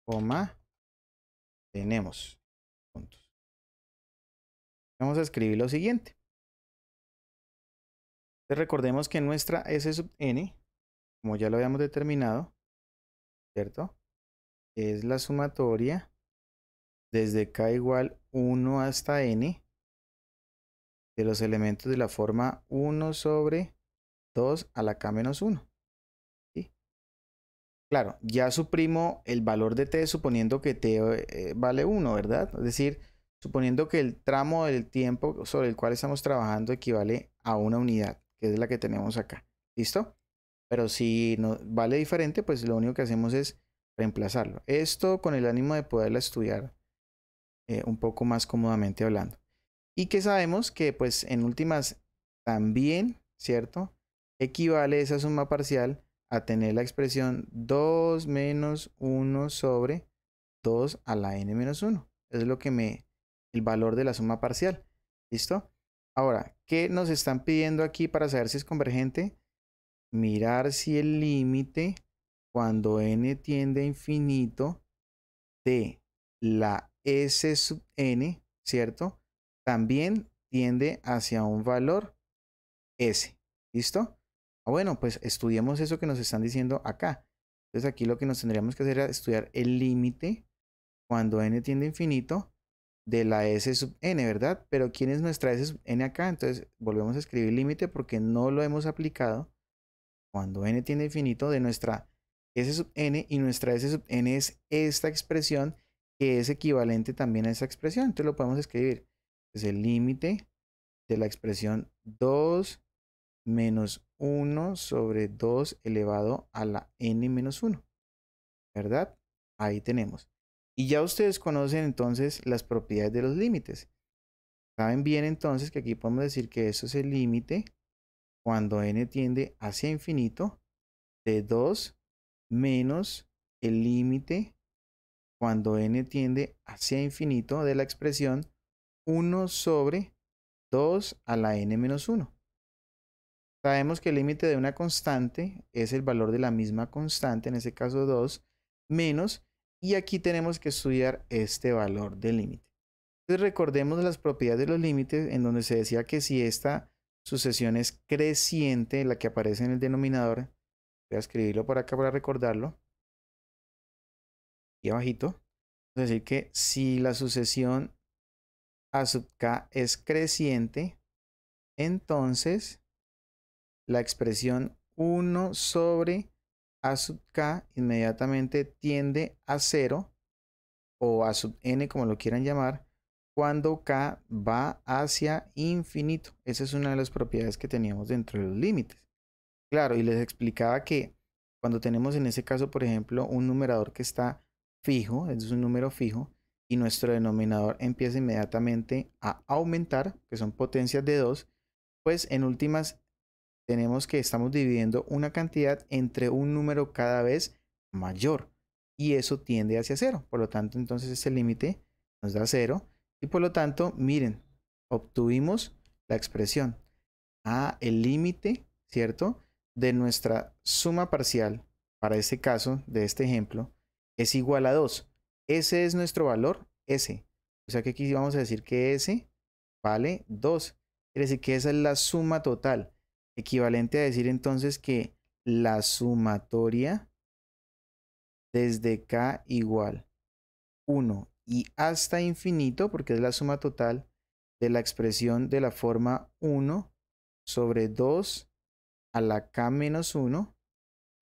coma, tenemos puntos. Vamos a escribir lo siguiente. Entonces recordemos que nuestra S sub n, como ya lo habíamos determinado, ¿cierto? Es la sumatoria desde k igual 1 hasta n de los elementos de la forma 1 sobre 2 a la k menos 1. ¿Sí? Claro, ya suprimo el valor de t suponiendo que t vale 1, ¿verdad? Es decir, suponiendo que el tramo del tiempo sobre el cual estamos trabajando equivale a una unidad, que es la que tenemos acá. ¿Listo? Pero si no vale diferente, pues lo único que hacemos es reemplazarlo. Esto con el ánimo de poderla estudiar un poco más cómodamente hablando. Y que sabemos que pues en últimas también, ¿cierto? Equivale esa suma parcial a tener la expresión 2 menos 1 sobre 2 a la n menos 1. Es lo que el valor de la suma parcial. ¿Listo? Ahora, ¿qué nos están pidiendo aquí para saber si es convergente? Mirar si el límite cuando n tiende a infinito de la S sub n, ¿cierto? También tiende hacia un valor S. ¿Listo? Bueno, pues estudiemos eso que nos están diciendo acá. Entonces aquí lo que nos tendríamos que hacer es estudiar el límite cuando n tiende a infinito de la S sub n, ¿verdad? Pero ¿quién es nuestra S sub n acá? Entonces volvemos a escribir límite porque no lo hemos aplicado. Cuando n tiende a infinito de nuestra S sub n, y nuestra S sub n es esta expresión que es equivalente también a esa expresión. Entonces lo podemos escribir. Es el límite de la expresión 2 menos 1 sobre 2 elevado a la n menos 1, ¿verdad? Ahí tenemos. Y ya ustedes conocen entonces las propiedades de los límites. Saben bien entonces que aquí podemos decir que eso es el límite cuando n tiende hacia infinito de 2 menos el límite cuando n tiende hacia infinito de la expresión 1 sobre 2 a la n menos 1. Sabemos que el límite de una constante es el valor de la misma constante, en este caso 2, menos, y aquí tenemos que estudiar este valor del límite. Entonces recordemos las propiedades de los límites en donde se decía que si esta sucesión es creciente, la que aparece en el denominador, voy a escribirlo por acá para recordarlo, y abajito, es decir que si la sucesión a sub k es creciente, entonces la expresión 1 sobre a sub k inmediatamente tiende a 0 o a sub n como lo quieran llamar cuando k va hacia infinito. Esa es una de las propiedades que teníamos dentro de los límites. Claro, y les explicaba que cuando tenemos en ese caso, por ejemplo, un numerador que está fijo, es un número fijo, y nuestro denominador empieza inmediatamente a aumentar, que son potencias de 2, pues en últimas tenemos que estamos dividiendo una cantidad entre un número cada vez mayor y eso tiende hacia 0. Por lo tanto, entonces este límite nos da 0 y por lo tanto, miren, obtuvimos la expresión el límite, ¿cierto? De nuestra suma parcial, para este caso, de este ejemplo, es igual a 2. Ese es nuestro valor, S. O sea que aquí vamos a decir que S vale 2. Quiere decir que esa es la suma total. Equivalente a decir entonces que la sumatoria desde K igual 1 y hasta infinito, porque es la suma total de la expresión de la forma 1 sobre 2 a la K menos 1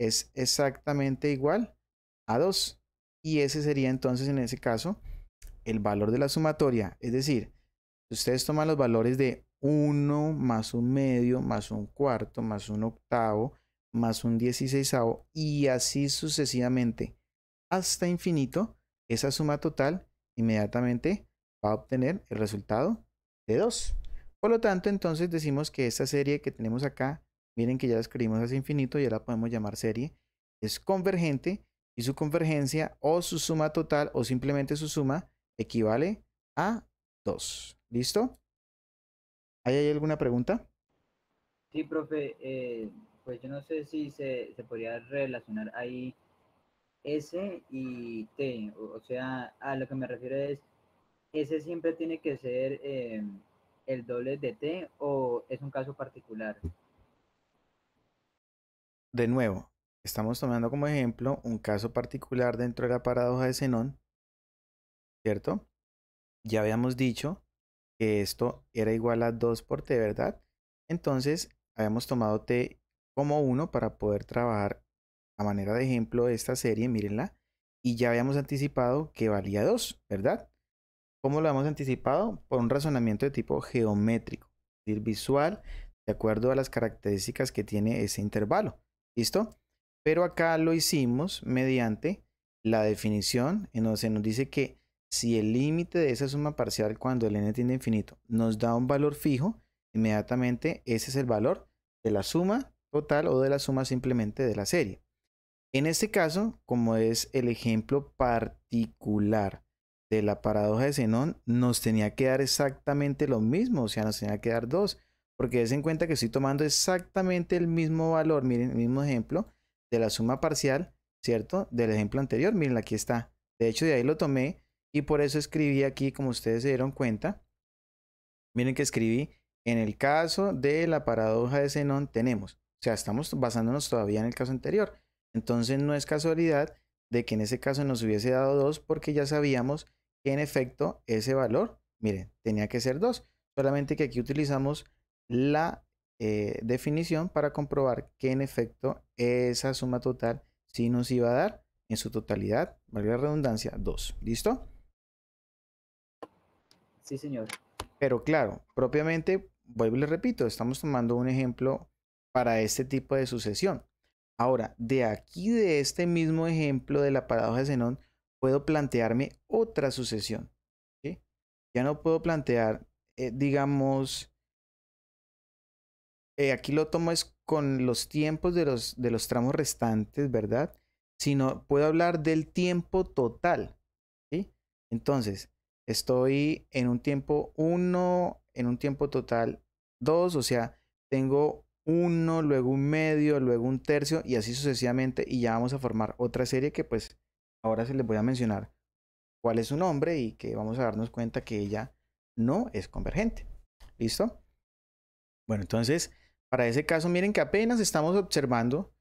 es exactamente igual a 2. Y ese sería entonces en ese caso el valor de la sumatoria. Es decir, si ustedes toman los valores de 1 más un medio, más un cuarto, más un octavo, más un 16avo y así sucesivamente hasta infinito, esa suma total inmediatamente va a obtener el resultado de 2. Por lo tanto, entonces decimos que esta serie que tenemos acá, miren que ya la escribimos hacia infinito, ya la podemos llamar serie, es convergente y su convergencia o su suma total o simplemente su suma equivale a 2. ¿Listo? ¿Hay alguna pregunta? Sí, profe, pues yo no sé si se podría relacionar ahí S y T, o sea, a lo que me refiero es, ¿S siempre tiene que ser el doble de T o es un caso particular? De nuevo, estamos tomando como ejemplo un caso particular dentro de la paradoja de Zenón, ¿cierto? Ya habíamos dicho que esto era igual a 2 por t, ¿verdad? Entonces, habíamos tomado t como 1 para poder trabajar a manera de ejemplo esta serie, mírenla, y ya habíamos anticipado que valía 2, ¿verdad? ¿Cómo lo hemos anticipado? Por un razonamiento de tipo geométrico, es decir, visual, de acuerdo a las características que tiene ese intervalo. ¿Listo? Pero acá lo hicimos mediante la definición en donde se nos dice que si el límite de esa suma parcial cuando el n tiende a infinito nos da un valor fijo, inmediatamente ese es el valor de la suma total o de la suma simplemente de la serie. En este caso, como es el ejemplo particular de la paradoja de Zenón, nos tenía que dar exactamente lo mismo, o sea, nos tenía que dar 2, porque des en cuenta que estoy tomando exactamente el mismo valor, miren, el mismo ejemplo de la suma parcial, ¿cierto? Del ejemplo anterior, miren, aquí está. De hecho, de ahí lo tomé y por eso escribí aquí, como ustedes se dieron cuenta, miren que escribí, en el caso de la paradoja de Zenón tenemos, o sea, estamos basándonos todavía en el caso anterior. Entonces no es casualidad de que en ese caso nos hubiese dado 2 porque ya sabíamos que en efecto ese valor, miren, tenía que ser 2. Solamente que aquí utilizamos la definición para comprobar que en efecto esa suma total sí nos iba a dar en su totalidad, valga la redundancia, 2. ¿Listo? Sí, señor. Pero claro, propiamente, vuelvo y le repito, estamos tomando un ejemplo para este tipo de sucesión. Ahora, de aquí, de este mismo ejemplo de la paradoja de Zenón, puedo plantearme otra sucesión. ¿Sí? Ya no puedo plantear, digamos, aquí lo tomo es con los tiempos de los tramos restantes, ¿verdad? Sino puedo hablar del tiempo total. ¿Sí? Entonces, estoy en un tiempo 1, en un tiempo total 2, o sea, tengo 1, luego un medio, luego un tercio y así sucesivamente y ya vamos a formar otra serie que pues ahora se les voy a mencionar cuál es su nombre y que vamos a darnos cuenta que ella no es convergente. ¿Listo? Bueno, entonces, para ese caso, miren que apenas estamos observando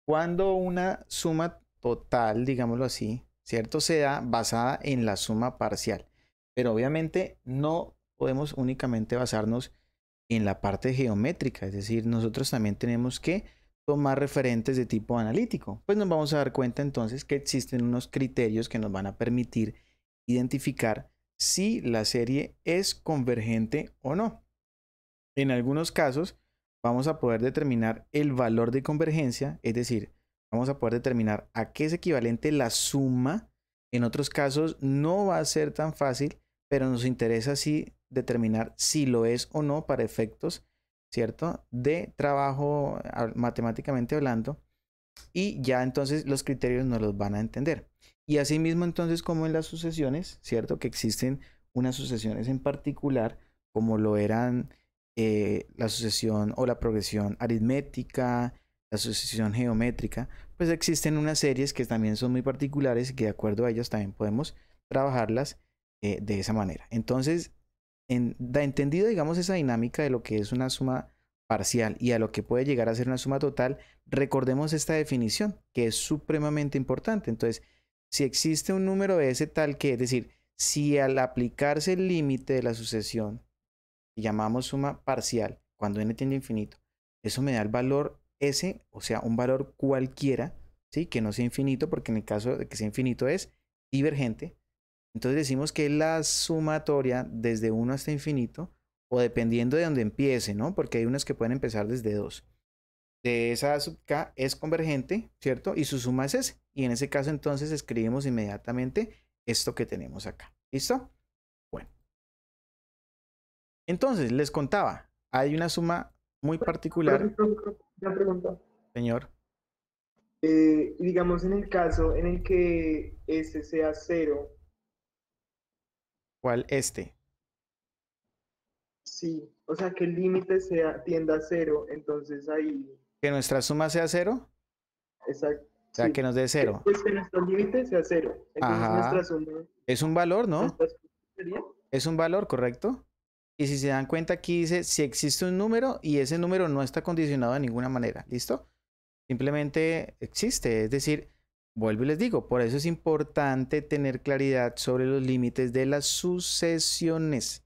cuando una suma total, digámoslo así, ¿cierto? Se da basada en la suma parcial. Pero obviamente no podemos únicamente basarnos en la parte geométrica, es decir, nosotros también tenemos que tomar referentes de tipo analítico. Pues nos vamos a dar cuenta entonces que existen unos criterios que nos van a permitir identificar si la serie es convergente o no. En algunos casos vamos a poder determinar el valor de convergencia, es decir, vamos a poder determinar a qué es equivalente la suma. En otros casos no va a ser tan fácil, pero nos interesa sí determinar si lo es o no para efectos, ¿cierto? De trabajo matemáticamente hablando. Y ya entonces los criterios nos los van a entender. Y asimismo entonces como en las sucesiones, ¿cierto? Que existen unas sucesiones en particular, como lo eran la sucesión o la progresión aritmética, la sucesión geométrica, pues existen unas series que también son muy particulares y que de acuerdo a ellas también podemos trabajarlas de esa manera. Entonces, da entendido, digamos, esa dinámica de lo que es una suma parcial y a lo que puede llegar a ser una suma total, recordemos esta definición que es supremamente importante. Entonces, si existe un número S tal que, es decir, si al aplicarse el límite de la sucesión, que llamamos suma parcial, cuando n tiende a infinito, eso me da el valor S, o sea, un valor cualquiera, ¿sí? Que no sea infinito, porque en el caso de que sea infinito es divergente. Entonces decimos que la sumatoria desde 1 hasta infinito, o dependiendo de donde empiece, ¿no? Porque hay unas que pueden empezar desde 2. De esa sub k es convergente, ¿cierto? Y su suma es S. Y en ese caso entonces escribimos inmediatamente esto que tenemos acá. ¿Listo? Bueno. Entonces, les contaba, hay una suma muy particular, Una pregunta. señor. Y digamos en el caso en el que este sea cero, ¿Cuál? Este. sí, o sea que el límite sea tienda a cero, entonces ahí, Que nuestra suma sea 0, exacto, o sea, sí, que nos dé 0. pues que nuestro límite sea cero, entonces nuestra Ajá. suma, Es un valor, ¿no? nuestra suma sería, Es un valor, ¿correcto? Y si se dan cuenta aquí dice si existe un número y ese número no está condicionado de ninguna manera. ¿Listo? Simplemente existe. Es decir, vuelvo y les digo, por eso es importante tener claridad sobre los límites de las sucesiones.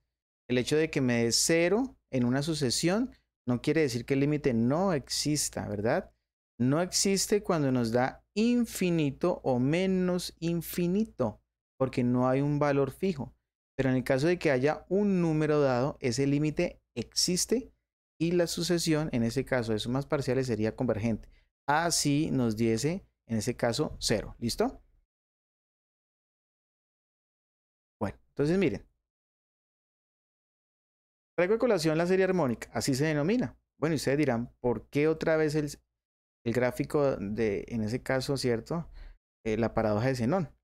El hecho de que me dé 0 en una sucesión no quiere decir que el límite no exista, ¿verdad? No existe cuando nos da infinito o menos infinito, porque no hay un valor fijo. Pero en el caso de que haya un número dado, ese límite existe y la sucesión, en ese caso de sumas parciales, sería convergente. Así nos diese, en ese caso, 0. ¿Listo? Bueno, entonces miren. Traigo a colación la serie armónica, así se denomina. Bueno, y ustedes dirán, ¿por qué otra vez el gráfico de, en ese caso, cierto? La paradoja de Zenón.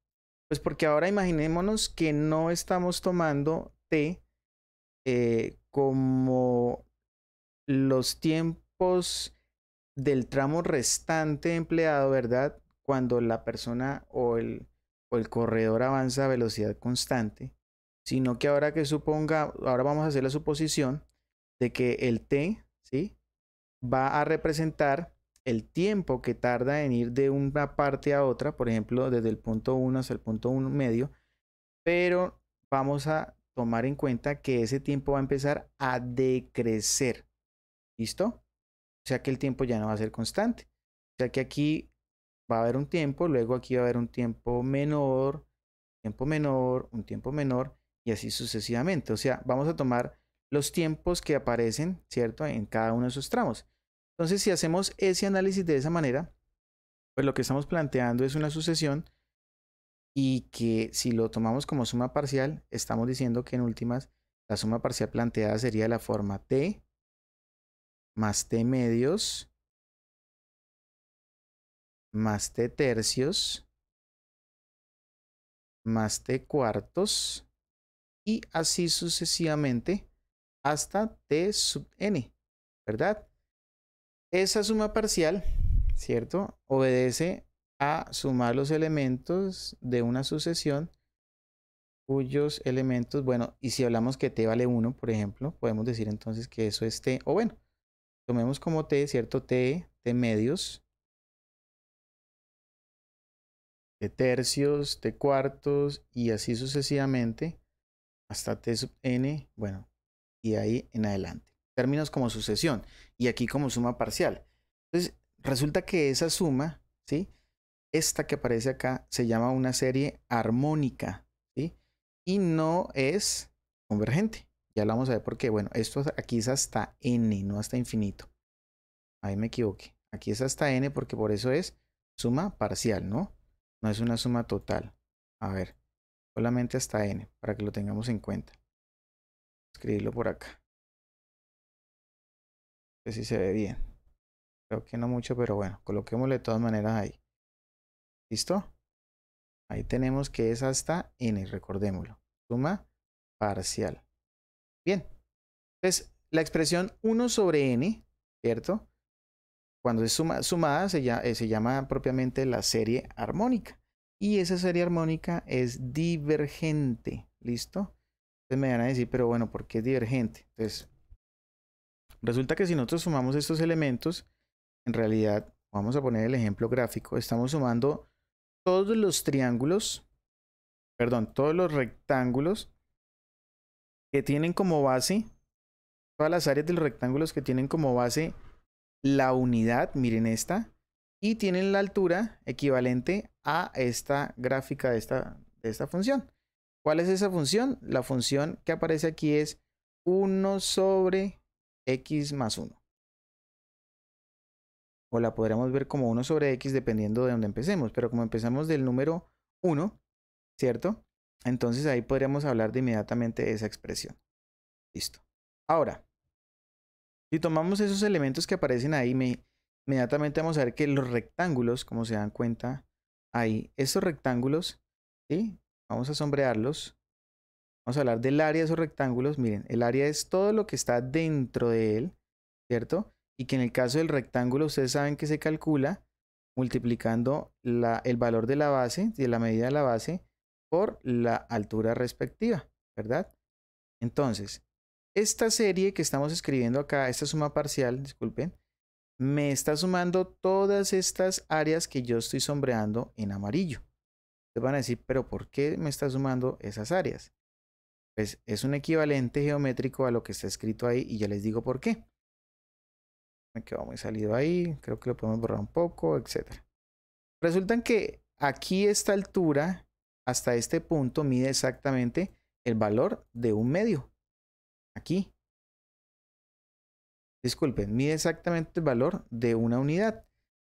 Pues porque ahora imaginémonos que no estamos tomando t como los tiempos del tramo restante empleado, ¿verdad? Cuando la persona o el corredor avanza a velocidad constante, sino que ahora que suponga, ahora vamos a hacer la suposición de que el t, ¿sí? Va a representar el tiempo que tarda en ir de una parte a otra, por ejemplo, desde el punto 1 hasta el punto 1 medio, pero vamos a tomar en cuenta que ese tiempo va a empezar a decrecer. ¿Listo? O sea que el tiempo ya no va a ser constante. O sea que aquí va a haber un tiempo, luego aquí va a haber un tiempo menor, un tiempo menor y así sucesivamente. O sea, vamos a tomar los tiempos que aparecen, ¿cierto? En cada uno de esos tramos. Entonces, si hacemos ese análisis de esa manera, pues lo que estamos planteando es una sucesión y que si lo tomamos como suma parcial, estamos diciendo que en últimas la suma parcial planteada sería de la forma t más t medios más t tercios más t cuartos y así sucesivamente hasta t sub n, ¿verdad? Esa suma parcial, ¿cierto? Obedece a sumar los elementos de una sucesión cuyos elementos, bueno, y si hablamos que t vale 1, por ejemplo, podemos decir entonces que eso es t, o bueno, tomemos como t, ¿cierto? T medios, t tercios, t cuartos y así sucesivamente hasta t sub n, bueno, y ahí en adelante. Términos como sucesión y aquí como suma parcial. Entonces, resulta que esa suma, ¿sí? Esta que aparece acá se llama una serie armónica, ¿sí? Y no es convergente. Ya lo vamos a ver por qué. Bueno, esto aquí es hasta n, no hasta infinito. Ahí me equivoqué. Aquí es hasta n porque por eso es suma parcial, ¿no? No es una suma total. A ver, solamente hasta n, para que lo tengamos en cuenta. Escribirlo por acá. Que si se ve bien. Creo que no mucho, pero bueno, coloquémosle de todas maneras ahí. ¿Listo? Ahí tenemos que es hasta n, recordémoslo. Suma parcial. Bien. Entonces, la expresión 1 sobre n, ¿cierto? Cuando es sumada se llama propiamente la serie armónica. Y esa serie armónica es divergente. ¿Listo? Entonces me van a decir, pero bueno, ¿por qué es divergente? Entonces, resulta que si nosotros sumamos estos elementos, en realidad, vamos a poner el ejemplo gráfico, estamos sumando todos los triángulos, perdón, todos los rectángulos que tienen como base, todas las áreas de los rectángulos que tienen como base la unidad, miren esta, y tienen la altura equivalente a esta gráfica de esta función. ¿Cuál es esa función? La función que aparece aquí es 1 sobre x más 1. O la podríamos ver como 1 sobre x dependiendo de donde empecemos, pero como empezamos del número 1, ¿cierto? Entonces ahí podríamos hablar de inmediatamente de esa expresión. Listo. Ahora, si tomamos esos elementos que aparecen ahí, inmediatamente vamos a ver que los rectángulos, como se dan cuenta ahí, estos rectángulos, ¿sí? Vamos a sombrearlos. Vamos a hablar del área de esos rectángulos. Miren, el área es todo lo que está dentro de él, ¿cierto? Y que en el caso del rectángulo, ustedes saben que se calcula multiplicando el valor de la base, de la medida de la base, por la altura respectiva, ¿verdad? Entonces, esta serie que estamos escribiendo acá, esta suma parcial, disculpen, me está sumando todas estas áreas que yo estoy sombreando en amarillo. Ustedes van a decir, pero ¿por qué me está sumando esas áreas? Pues es un equivalente geométrico a lo que está escrito ahí y ya les digo por qué. Me quedó muy salido ahí, creo que lo podemos borrar un poco, etc. Resulta que aquí esta altura hasta este punto mide exactamente el valor de un medio. Aquí. Disculpen, mide exactamente el valor de una unidad.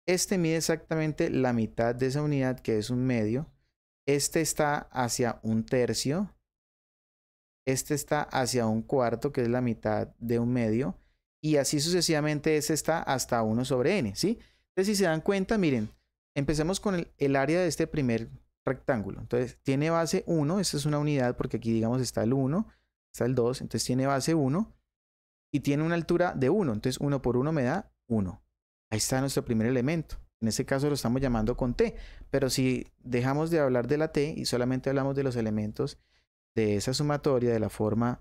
Este mide exactamente la mitad de esa unidad, que es un medio. Este está hacia un tercio. Este está hacia un cuarto, que es la mitad de un medio. Y así sucesivamente este está hasta 1 sobre n, ¿sí? Entonces, si se dan cuenta, miren, empecemos con el área de este primer rectángulo. Entonces, tiene base 1, esta es una unidad porque aquí, digamos, está el 1, está el 2, entonces tiene base 1 y tiene una altura de 1. Entonces, 1 por 1 me da 1. Ahí está nuestro primer elemento. En este caso lo estamos llamando con t, pero si dejamos de hablar de la t y solamente hablamos de los elementos de esa sumatoria de la forma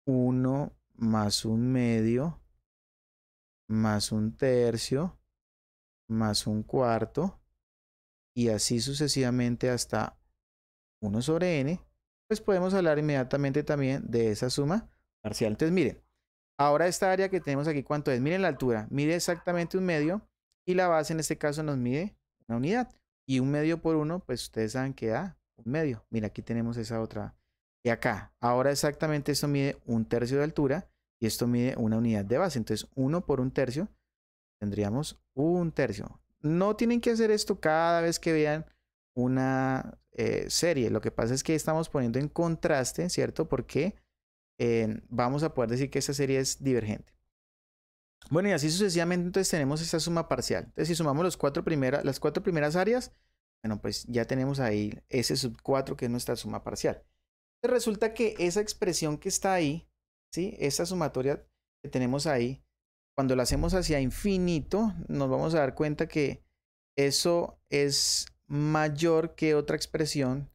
1 más un medio más un tercio más un cuarto y así sucesivamente hasta 1 sobre n, pues podemos hablar inmediatamente también de esa suma parcial. Entonces miren, ahora esta área que tenemos aquí, ¿cuánto es? Miren la altura, mide exactamente un medio y la base en este caso nos mide una unidad. Y un medio por 1, pues ustedes saben que da un medio. Mira, aquí tenemos esa otra. Y acá, ahora exactamente esto mide un tercio de altura y esto mide una unidad de base. Entonces 1 por un tercio Tendríamos 1/3. No tienen que hacer esto cada vez que vean una serie. Lo que pasa es que estamos poniendo en contraste, ¿cierto? Porque vamos a poder decir que esta serie es divergente. Bueno, y así sucesivamente, entonces tenemos esta suma parcial. Entonces, si sumamos las cuatro primeras áreas, bueno, pues ya tenemos ahí S sub 4, que es nuestra suma parcial. Entonces, resulta que esa expresión que está ahí, ¿sí? Esa sumatoria que tenemos ahí, cuando la hacemos hacia infinito, nos vamos a dar cuenta que eso es mayor que otra expresión,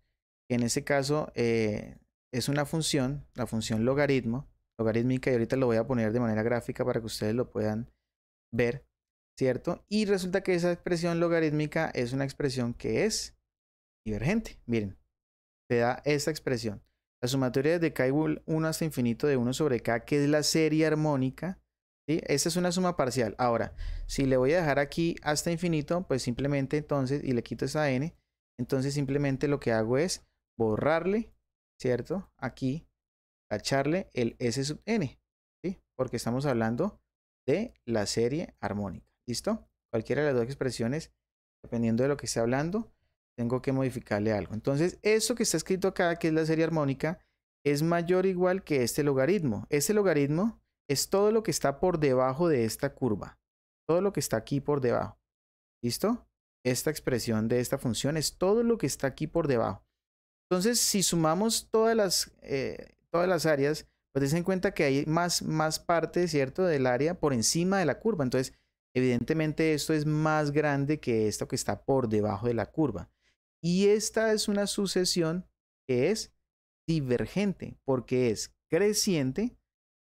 que en este caso es una función, la función logarítmica, y ahorita lo voy a poner de manera gráfica para que ustedes lo puedan ver, ¿cierto? Y resulta que esa expresión logarítmica es una expresión que es divergente. Miren, te da esta expresión. La sumatoria desde k igual 1 hasta infinito de 1 sobre k, que es la serie armónica, ¿sí? Esta es una suma parcial. Ahora, si le voy a dejar aquí hasta infinito, pues simplemente entonces, y le quito esa n, entonces simplemente lo que hago es borrarle, ¿cierto? Aquí, tacharle el s sub n, ¿sí? Porque estamos hablando de la serie armónica. ¿Listo? Cualquiera de las dos expresiones, dependiendo de lo que esté hablando, tengo que modificarle algo. Entonces, eso que está escrito acá, que es la serie armónica, es mayor o igual que este logaritmo. Este logaritmo es todo lo que está por debajo de esta curva. Todo lo que está aquí por debajo. ¿Listo? Esta expresión de esta función es todo lo que está aquí por debajo. Entonces, si sumamos todas las áreas, pues den cuenta que hay más parte, ¿cierto? Del área por encima de la curva. Entonces, evidentemente esto es más grande que esto que está por debajo de la curva. Y esta es una sucesión que es divergente, porque es creciente.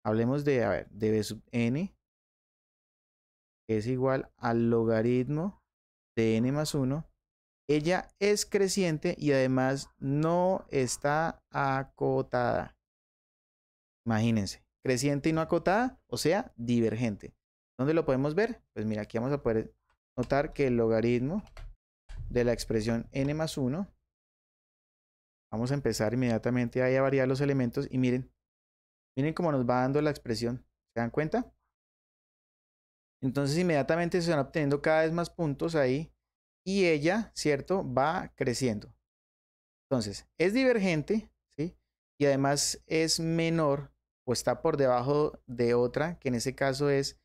Hablemos de, a ver, de b sub n, que es igual al logaritmo de n más 1. Ella es creciente y además no está acotada. Imagínense, creciente y no acotada, o sea, divergente. ¿Dónde lo podemos ver? Pues mira, aquí vamos a poder notar que el logaritmo de la expresión n más 1, vamos a empezar inmediatamente ahí a variar los elementos y miren cómo nos va dando la expresión. ¿Se dan cuenta? Entonces inmediatamente se van obteniendo cada vez más puntos ahí y ella, ¿cierto? Va creciendo. Entonces, es divergente, ¿sí? Y además es menor o está por debajo de otra, que en ese caso es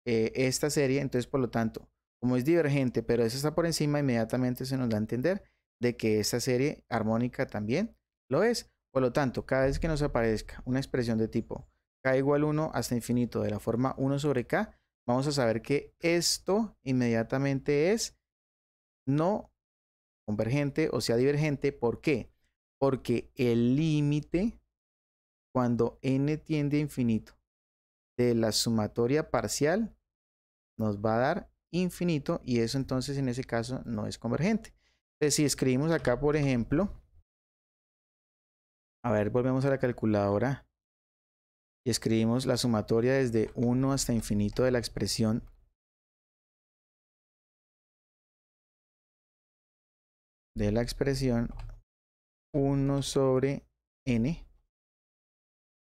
esta serie. Entonces, por lo tanto, como es divergente, pero esa está por encima, inmediatamente se nos da a entender de que esta serie armónica también lo es. Por lo tanto, cada vez que nos aparezca una expresión de tipo k igual 1 hasta infinito de la forma 1 sobre k, vamos a saber que esto inmediatamente es no convergente o sea divergente. ¿Por qué? Porque el límite cuando n tiende a infinito de la sumatoria parcial nos va a dar infinito y eso entonces en ese caso no es convergente. Entonces si escribimos acá por ejemplo, a ver, volvemos a la calculadora y escribimos la sumatoria desde 1 hasta infinito de la expresión de la expresión 1 sobre n,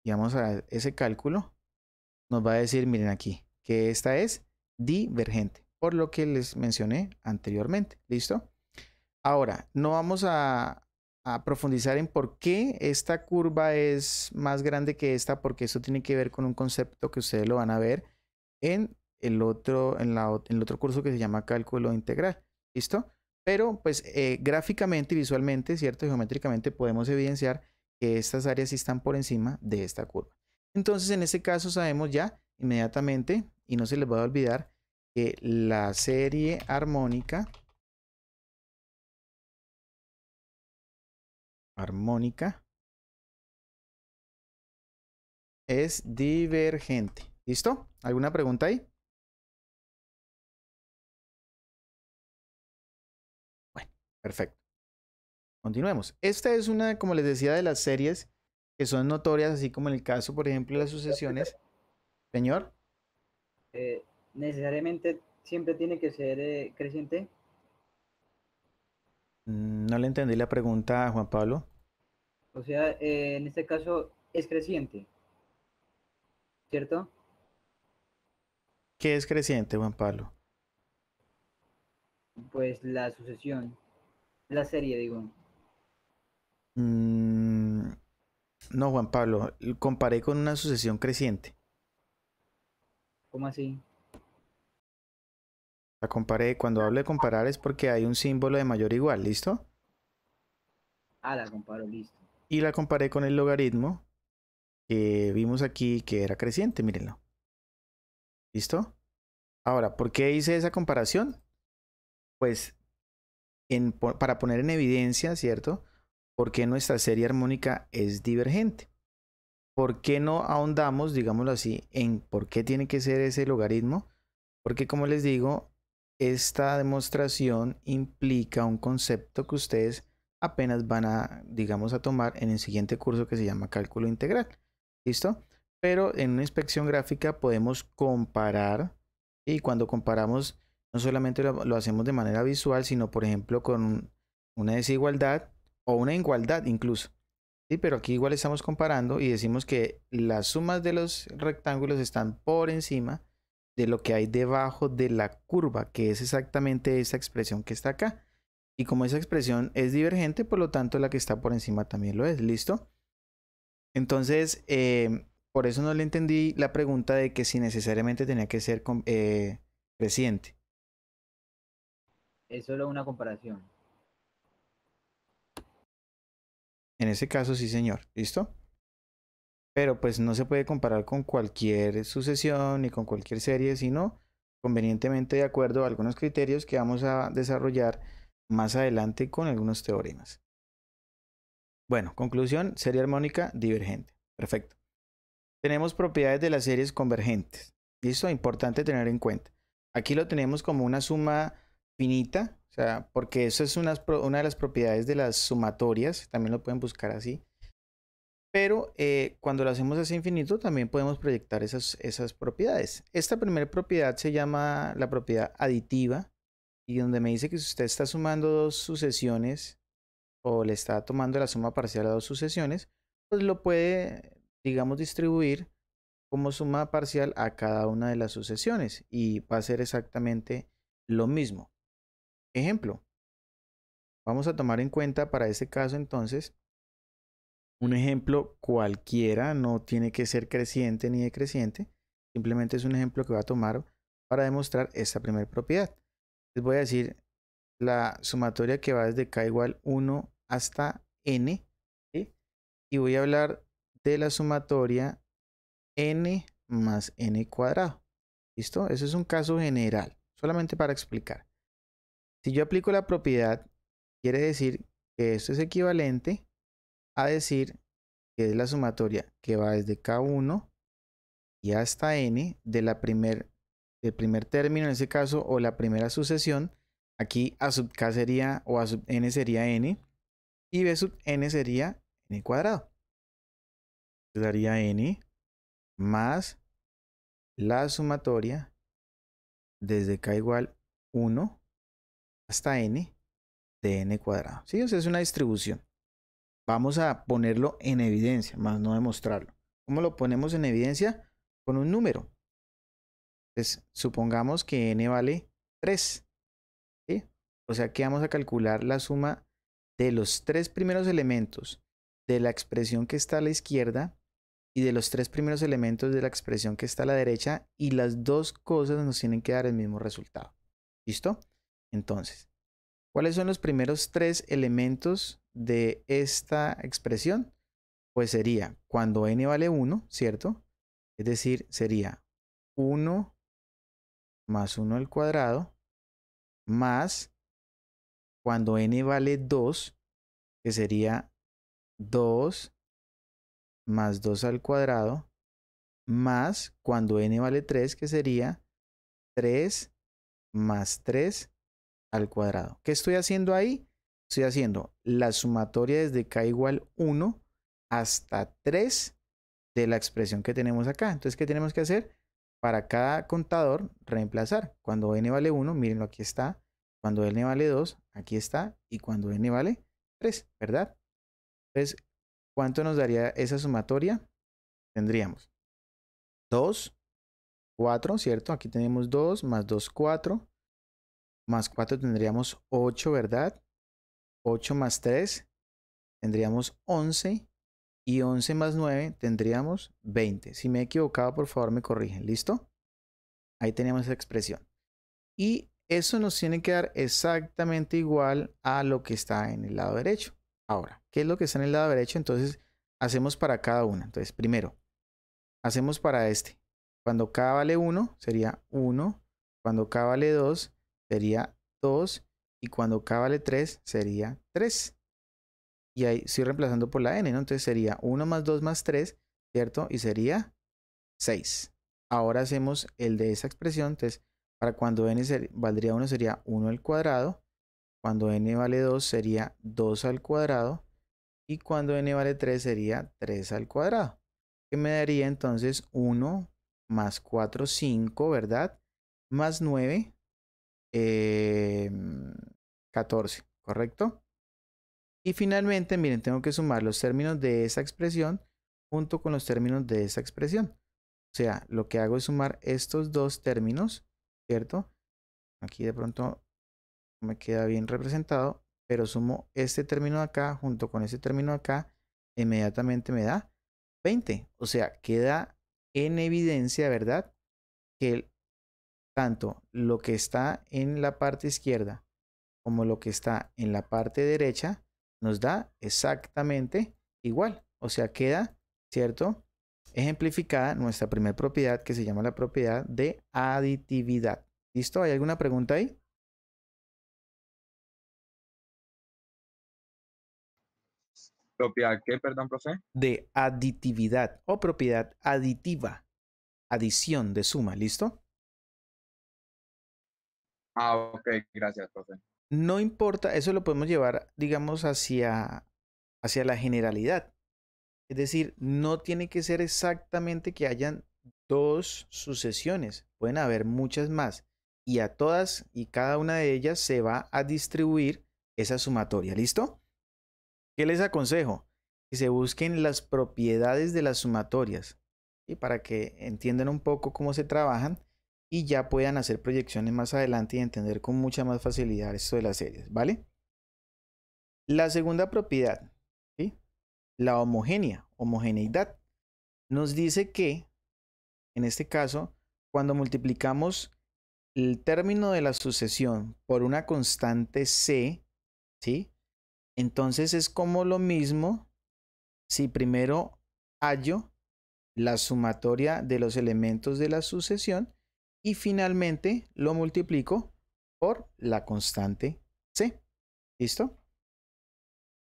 y vamos a ese cálculo, nos va a decir, miren aquí, que esta es divergente, por lo que les mencioné anteriormente. ¿Listo? Ahora, no vamos a profundizar en por qué esta curva es más grande que esta, porque eso tiene que ver con un concepto que ustedes lo van a ver en el otro curso que se llama cálculo integral. ¿Listo? Pero pues gráficamente y visualmente, ¿cierto? Geométricamente podemos evidenciar que estas áreas sí están por encima de esta curva. Entonces en este caso sabemos ya inmediatamente, y no se les va a olvidar, que la serie armónica es divergente. ¿Listo? ¿Alguna pregunta ahí? Bueno, perfecto. Continuemos. Esta es una, como les decía, de las series que son notorias, así como en el caso, por ejemplo, de las sucesiones. Señor. ¿Necesariamente siempre tiene que ser creciente? No le entendí la pregunta a Juan Pablo. O sea, en este caso es creciente, ¿cierto? ¿Qué es creciente, Juan Pablo? Pues la sucesión, la serie, digo. Mm, no, Juan Pablo, comparé con una sucesión creciente. ¿Cómo así? La comparé, cuando hablo de comparar es porque hay un símbolo de mayor o igual, ¿listo? Ah, la comparo, listo. Y la comparé con el logaritmo que vimos aquí que era creciente, mírenlo. ¿Listo? Ahora, ¿por qué hice esa comparación? Pues para poner en evidencia, ¿cierto? ¿Por qué nuestra serie armónica es divergente? ¿Por qué no ahondamos, digámoslo así, en por qué tiene que ser ese logaritmo? Porque como les digo, esta demostración implica un concepto que ustedes apenas van a, digamos, a tomar en el siguiente curso que se llama cálculo integral. ¿Listo? Pero en una inspección gráfica podemos comparar, y cuando comparamos no solamente lo hacemos de manera visual, sino por ejemplo con una desigualdad o una igualdad incluso. Sí, pero aquí igual estamos comparando y decimos que las sumas de los rectángulos están por encima de lo que hay debajo de la curva, que es exactamente esa expresión que está acá. Y como esa expresión es divergente, por lo tanto la que está por encima también lo es. ¿Listo? Entonces, por eso no le entendí la pregunta de que si necesariamente tenía que ser creciente. Es solo una comparación. En ese caso, sí, señor. ¿Listo? Pero pues no se puede comparar con cualquier sucesión ni con cualquier serie, sino convenientemente de acuerdo a algunos criterios que vamos a desarrollar más adelante con algunos teoremas. Bueno, conclusión, serie armónica divergente. Perfecto. Tenemos propiedades de las series convergentes. Y eso es importante tener en cuenta. Aquí lo tenemos como una suma finita, o sea, porque eso es una de las propiedades de las sumatorias, también lo pueden buscar así. Pero cuando lo hacemos hacia infinito también podemos proyectar esas propiedades. Esta primera propiedad se llama la propiedad aditiva y donde me dice que si usted está sumando dos sucesiones o le está tomando la suma parcial a dos sucesiones, pues lo puede, digamos, distribuir como suma parcial a cada una de las sucesiones y va a ser exactamente lo mismo. Ejemplo, vamos a tomar en cuenta para este caso entonces un ejemplo cualquiera, no tiene que ser creciente ni decreciente, simplemente es un ejemplo que voy a tomar para demostrar esta primera propiedad. Les voy a decir la sumatoria que va desde k igual 1 hasta n, ¿sí? Y voy a hablar de la sumatoria n más n cuadrado. ¿Listo? Eso es un caso general, solamente para explicar. Si yo aplico la propiedad, quiere decir que esto es equivalente a decir que es la sumatoria que va desde K1 y hasta N del primer término en ese caso o la primera sucesión. Aquí A sub K sería o A sub N sería N y B sub N sería N cuadrado. Daría N más la sumatoria desde K igual 1 hasta N de N cuadrado. ¿Sí? O sea, es una distribución. Vamos a ponerlo en evidencia, más no demostrarlo. ¿Cómo lo ponemos en evidencia? Con un número. Entonces, supongamos que n vale 3. ¿Sí? O sea que vamos a calcular la suma de los tres primeros elementos de la expresión que está a la izquierda y de los tres primeros elementos de la expresión que está a la derecha y las dos cosas nos tienen que dar el mismo resultado. ¿Listo? Entonces, ¿cuáles son los primeros tres elementos de esta expresión? Pues sería cuando n vale 1, ¿cierto? Es decir, sería 1 más 1 al cuadrado más cuando n vale 2, que sería 2 más 2 al cuadrado, más cuando n vale 3, que sería 3 más 3 al cuadrado. ¿Qué estoy haciendo ahí? Estoy haciendo la sumatoria desde k igual 1 hasta 3 de la expresión que tenemos acá. Entonces, ¿qué tenemos que hacer? Para cada contador, reemplazar. Cuando n vale 1, mírenlo, aquí está. Cuando n vale 2, aquí está. Y cuando n vale 3, ¿verdad? Entonces, ¿cuánto nos daría esa sumatoria? Tendríamos 2 4, ¿cierto? Aquí tenemos 2, más 2, 4, más 4 tendríamos 8, ¿verdad? 8 más 3 tendríamos 11 y 11 más 9 tendríamos 20. Si me he equivocado, por favor me corrigen, ¿listo? Ahí tenemos esa expresión. Y eso nos tiene que dar exactamente igual a lo que está en el lado derecho. Ahora, ¿qué es lo que está en el lado derecho? Entonces, hacemos para cada una. Entonces, primero, hacemos para este. Cuando k vale 1, sería 1. Cuando k vale 2, sería 2. Y cuando k vale 3, sería 3. Y ahí estoy reemplazando por la n, ¿no? Entonces sería 1 más 2 más 3, ¿cierto? Y sería 6. Ahora hacemos el de esa expresión. Entonces, para cuando n valdría 1 sería 1 al cuadrado. Cuando n vale 2 sería 2 al cuadrado. Y cuando n vale 3 sería 3 al cuadrado. Que me daría entonces 1 más 4, 5, ¿verdad? Más 9, 14, ¿correcto? Y finalmente, miren, tengo que sumar los términos de esa expresión junto con los términos de esa expresión. O sea, lo que hago es sumar estos dos términos, ¿cierto? Aquí de pronto no me queda bien representado, pero sumo este término de acá junto con este término de acá, inmediatamente me da 20. O sea, queda en evidencia, ¿verdad? Que tanto lo que está en la parte izquierda como lo que está en la parte derecha nos da exactamente igual. O sea, queda, ¿cierto? Ejemplificada nuestra primera propiedad que se llama la propiedad de aditividad. ¿Listo? ¿Hay alguna pregunta ahí? ¿Propiedad qué, perdón, profe? De aditividad o propiedad aditiva. Adición de suma, ¿listo? Ah, ok, gracias, profe. No importa, eso lo podemos llevar, digamos, hacia la generalidad. Es decir, no tiene que ser exactamente que hayan dos sucesiones, pueden haber muchas más y a todas y cada una de ellas se va a distribuir esa sumatoria. ¿Listo? ¿Qué les aconsejo? Que se busquen las propiedades de las sumatorias y para que entiendan un poco cómo se trabajan y ya puedan hacer proyecciones más adelante y entender con mucha más facilidad esto de las series, ¿vale? La segunda propiedad, ¿sí? La homogeneidad, nos dice que, en este caso, cuando multiplicamos el término de la sucesión por una constante c, ¿sí? Entonces es como lo mismo si primero hallo la sumatoria de los elementos de la sucesión y finalmente lo multiplico por la constante c. ¿Listo?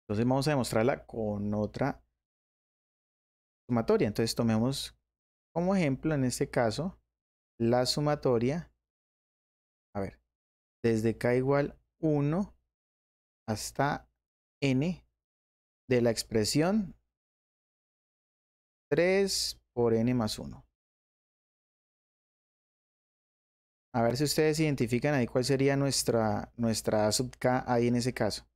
Entonces vamos a demostrarla con otra sumatoria. Entonces tomemos como ejemplo en este caso la sumatoria, a ver, desde k igual 1 hasta n de la expresión 3 por n más 1. A ver si ustedes identifican ahí cuál sería nuestra A sub k ahí en ese caso.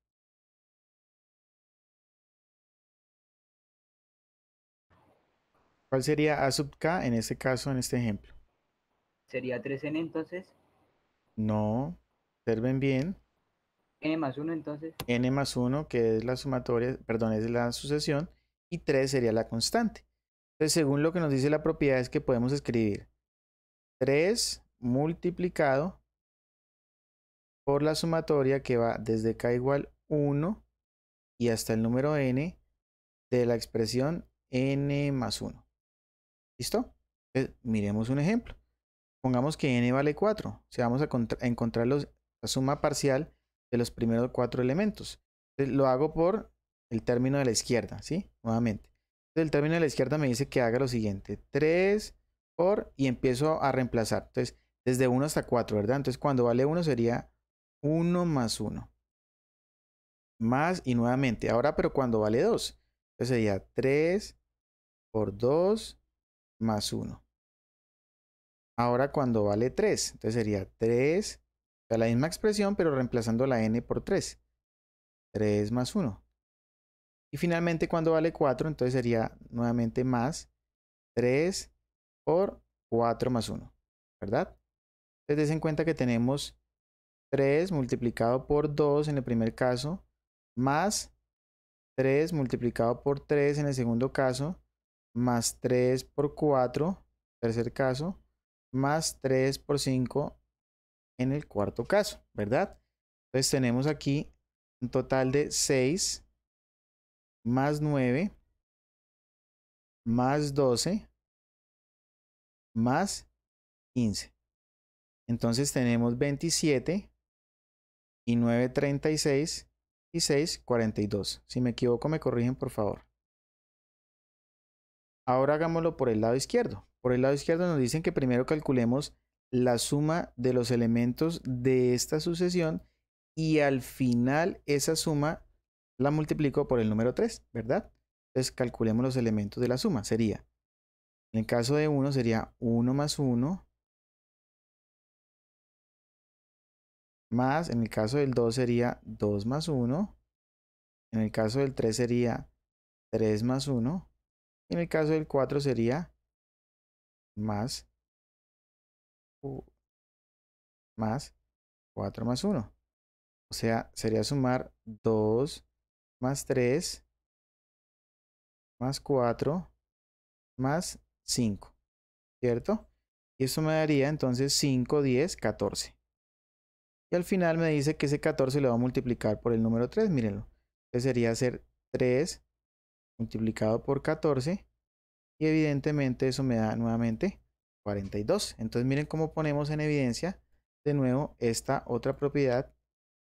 ¿Cuál sería A sub k en este caso, en este ejemplo? Sería 3n entonces. No, observen bien. N más 1 entonces. N más 1, que es la sumatoria, perdón, es la sucesión, y 3 sería la constante. Entonces, según lo que nos dice la propiedad, es que podemos escribir 3 multiplicado por la sumatoria que va desde k igual 1 y hasta el número n de la expresión n más 1. ¿Listo? Entonces, miremos un ejemplo. Pongamos que n vale 4. O sea, vamos a encontrar la suma parcial de los primeros 4 elementos. Entonces, lo hago por el término de la izquierda, ¿sí? Nuevamente. Entonces, el término de la izquierda me dice que haga lo siguiente. 3 por, y empiezo a reemplazar. Entonces, desde 1 hasta 4, ¿verdad? Entonces, cuando vale 1 sería 1 más 1. Más y nuevamente. Ahora, pero cuando vale 2. Entonces sería 3 por 2 más 1. Ahora cuando vale 3. Entonces sería 3. O sea, la misma expresión, pero reemplazando la n por 3. 3 más 1. Y finalmente cuando vale 4, entonces sería nuevamente más 3 por 4 más 1. ¿verdad? Entonces, den en cuenta que tenemos 3 multiplicado por 2 en el primer caso, más 3 multiplicado por 3 en el segundo caso, más 3 por 4, tercer caso, más 3 por 5 en el cuarto caso, ¿verdad? Entonces tenemos aquí un total de 6 más 9 más 12 más 15. Entonces tenemos 27 y 9, 36 y 6, 42. Si me equivoco, me corrigen, por favor. Ahora hagámoslo por el lado izquierdo. Por el lado izquierdo nos dicen que primero calculemos la suma de los elementos de esta sucesión y al final esa suma la multiplico por el número 3, ¿verdad? Entonces calculemos los elementos de la suma. Sería, en el caso de 1 sería 1 más 1, más en el caso del 2 sería 2 más 1, en el caso del 3 sería 3 más 1, y en el caso del 4 sería más 4 más 1. O sea, sería sumar 2 más 3 más 4 más 5, ¿cierto? Y eso me daría entonces 5, 10, 14. Y al final me dice que ese 14 lo va a multiplicar por el número 3, mírenlo. Entonces sería hacer 3 multiplicado por 14 y evidentemente eso me da nuevamente 42. Entonces miren cómo ponemos en evidencia de nuevo esta otra propiedad,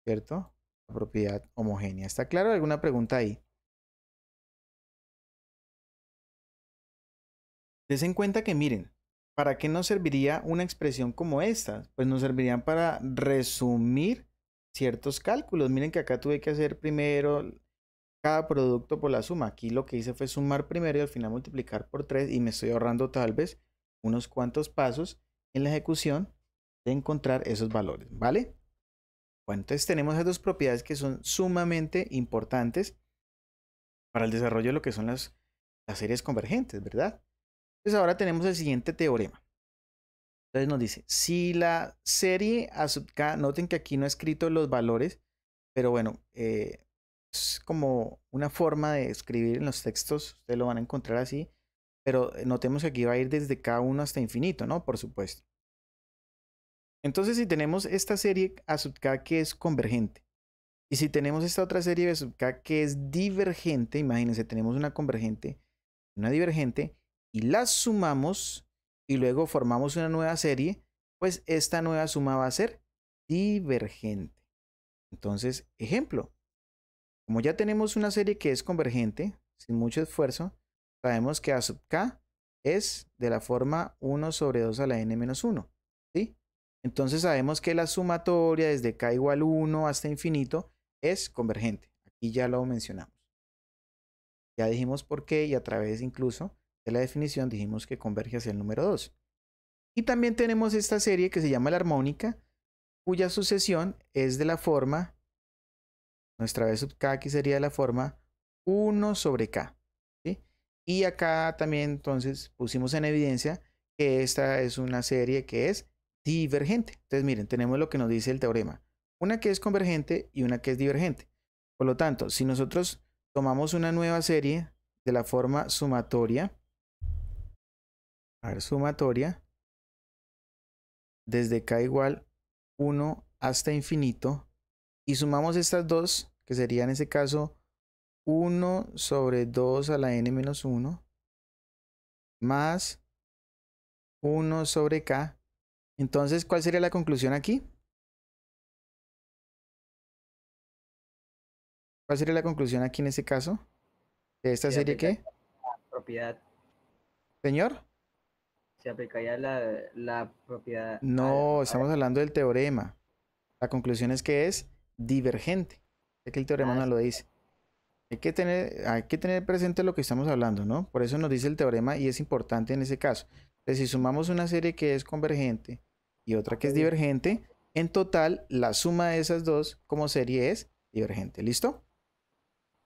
¿cierto? La propiedad homogénea. ¿Está claro? ¿Alguna pregunta ahí? Des en cuenta que miren, ¿para qué nos serviría una expresión como esta? Pues nos servirían para resumir ciertos cálculos. Miren que acá tuve que hacer primero cada producto por la suma. Aquí lo que hice fue sumar primero y al final multiplicar por 3 y me estoy ahorrando tal vez unos cuantos pasos en la ejecución de encontrar esos valores, ¿vale? Bueno, entonces tenemos esas dos propiedades que son sumamente importantes para el desarrollo de lo que son las series convergentes, ¿verdad? Entonces ahora tenemos el siguiente teorema. Entonces nos dice, si la serie A sub k, noten que aquí no he escrito los valores, pero bueno, es como una forma de escribir en los textos, ustedes lo van a encontrar así, pero notemos que aquí va a ir desde K1 hasta infinito, ¿no? Por supuesto. Entonces si tenemos esta serie A sub k que es convergente, y si tenemos esta otra serie B sub k que es divergente, imagínense, tenemos una convergente, una divergente, y las sumamos y luego formamos una nueva serie, pues esta nueva suma va a ser divergente. Entonces, ejemplo, como ya tenemos una serie que es convergente, sin mucho esfuerzo, sabemos que A sub k es de la forma 1 sobre 2 a la n menos 1, ¿sí? Entonces sabemos que la sumatoria desde k igual 1 hasta infinito es convergente. Aquí ya lo mencionamos. Ya dijimos por qué y a través incluso de la definición dijimos que converge hacia el número 2. Y también tenemos esta serie que se llama la armónica, cuya sucesión es de la forma, nuestra B sub k aquí sería la forma 1 sobre k, ¿sí? Y acá también entonces pusimos en evidencia que esta es una serie que es divergente. Entonces miren, tenemos lo que nos dice el teorema, una que es convergente y una que es divergente. Por lo tanto, si nosotros tomamos una nueva serie de la forma sumatoria, sumatoria, desde k igual 1 hasta infinito, y sumamos estas dos, que sería en ese caso 1 sobre 2 a la n menos 1, más 1 sobre k. Entonces, ¿cuál sería la conclusión aquí? ¿Cuál sería la conclusión aquí en este caso? ¿De esta serie qué? Propiedad. ¿Señor? Se aplicaría la propiedad. No, estamos hablando del teorema. La conclusión es que es divergente. Es que el teorema no lo dice. Hay que tener presente lo que estamos hablando, ¿no? Por eso nos dice el teorema y es importante en ese caso. Entonces, si sumamos una serie que es convergente y otra que es divergente, en total la suma de esas dos como serie es divergente. ¿Listo?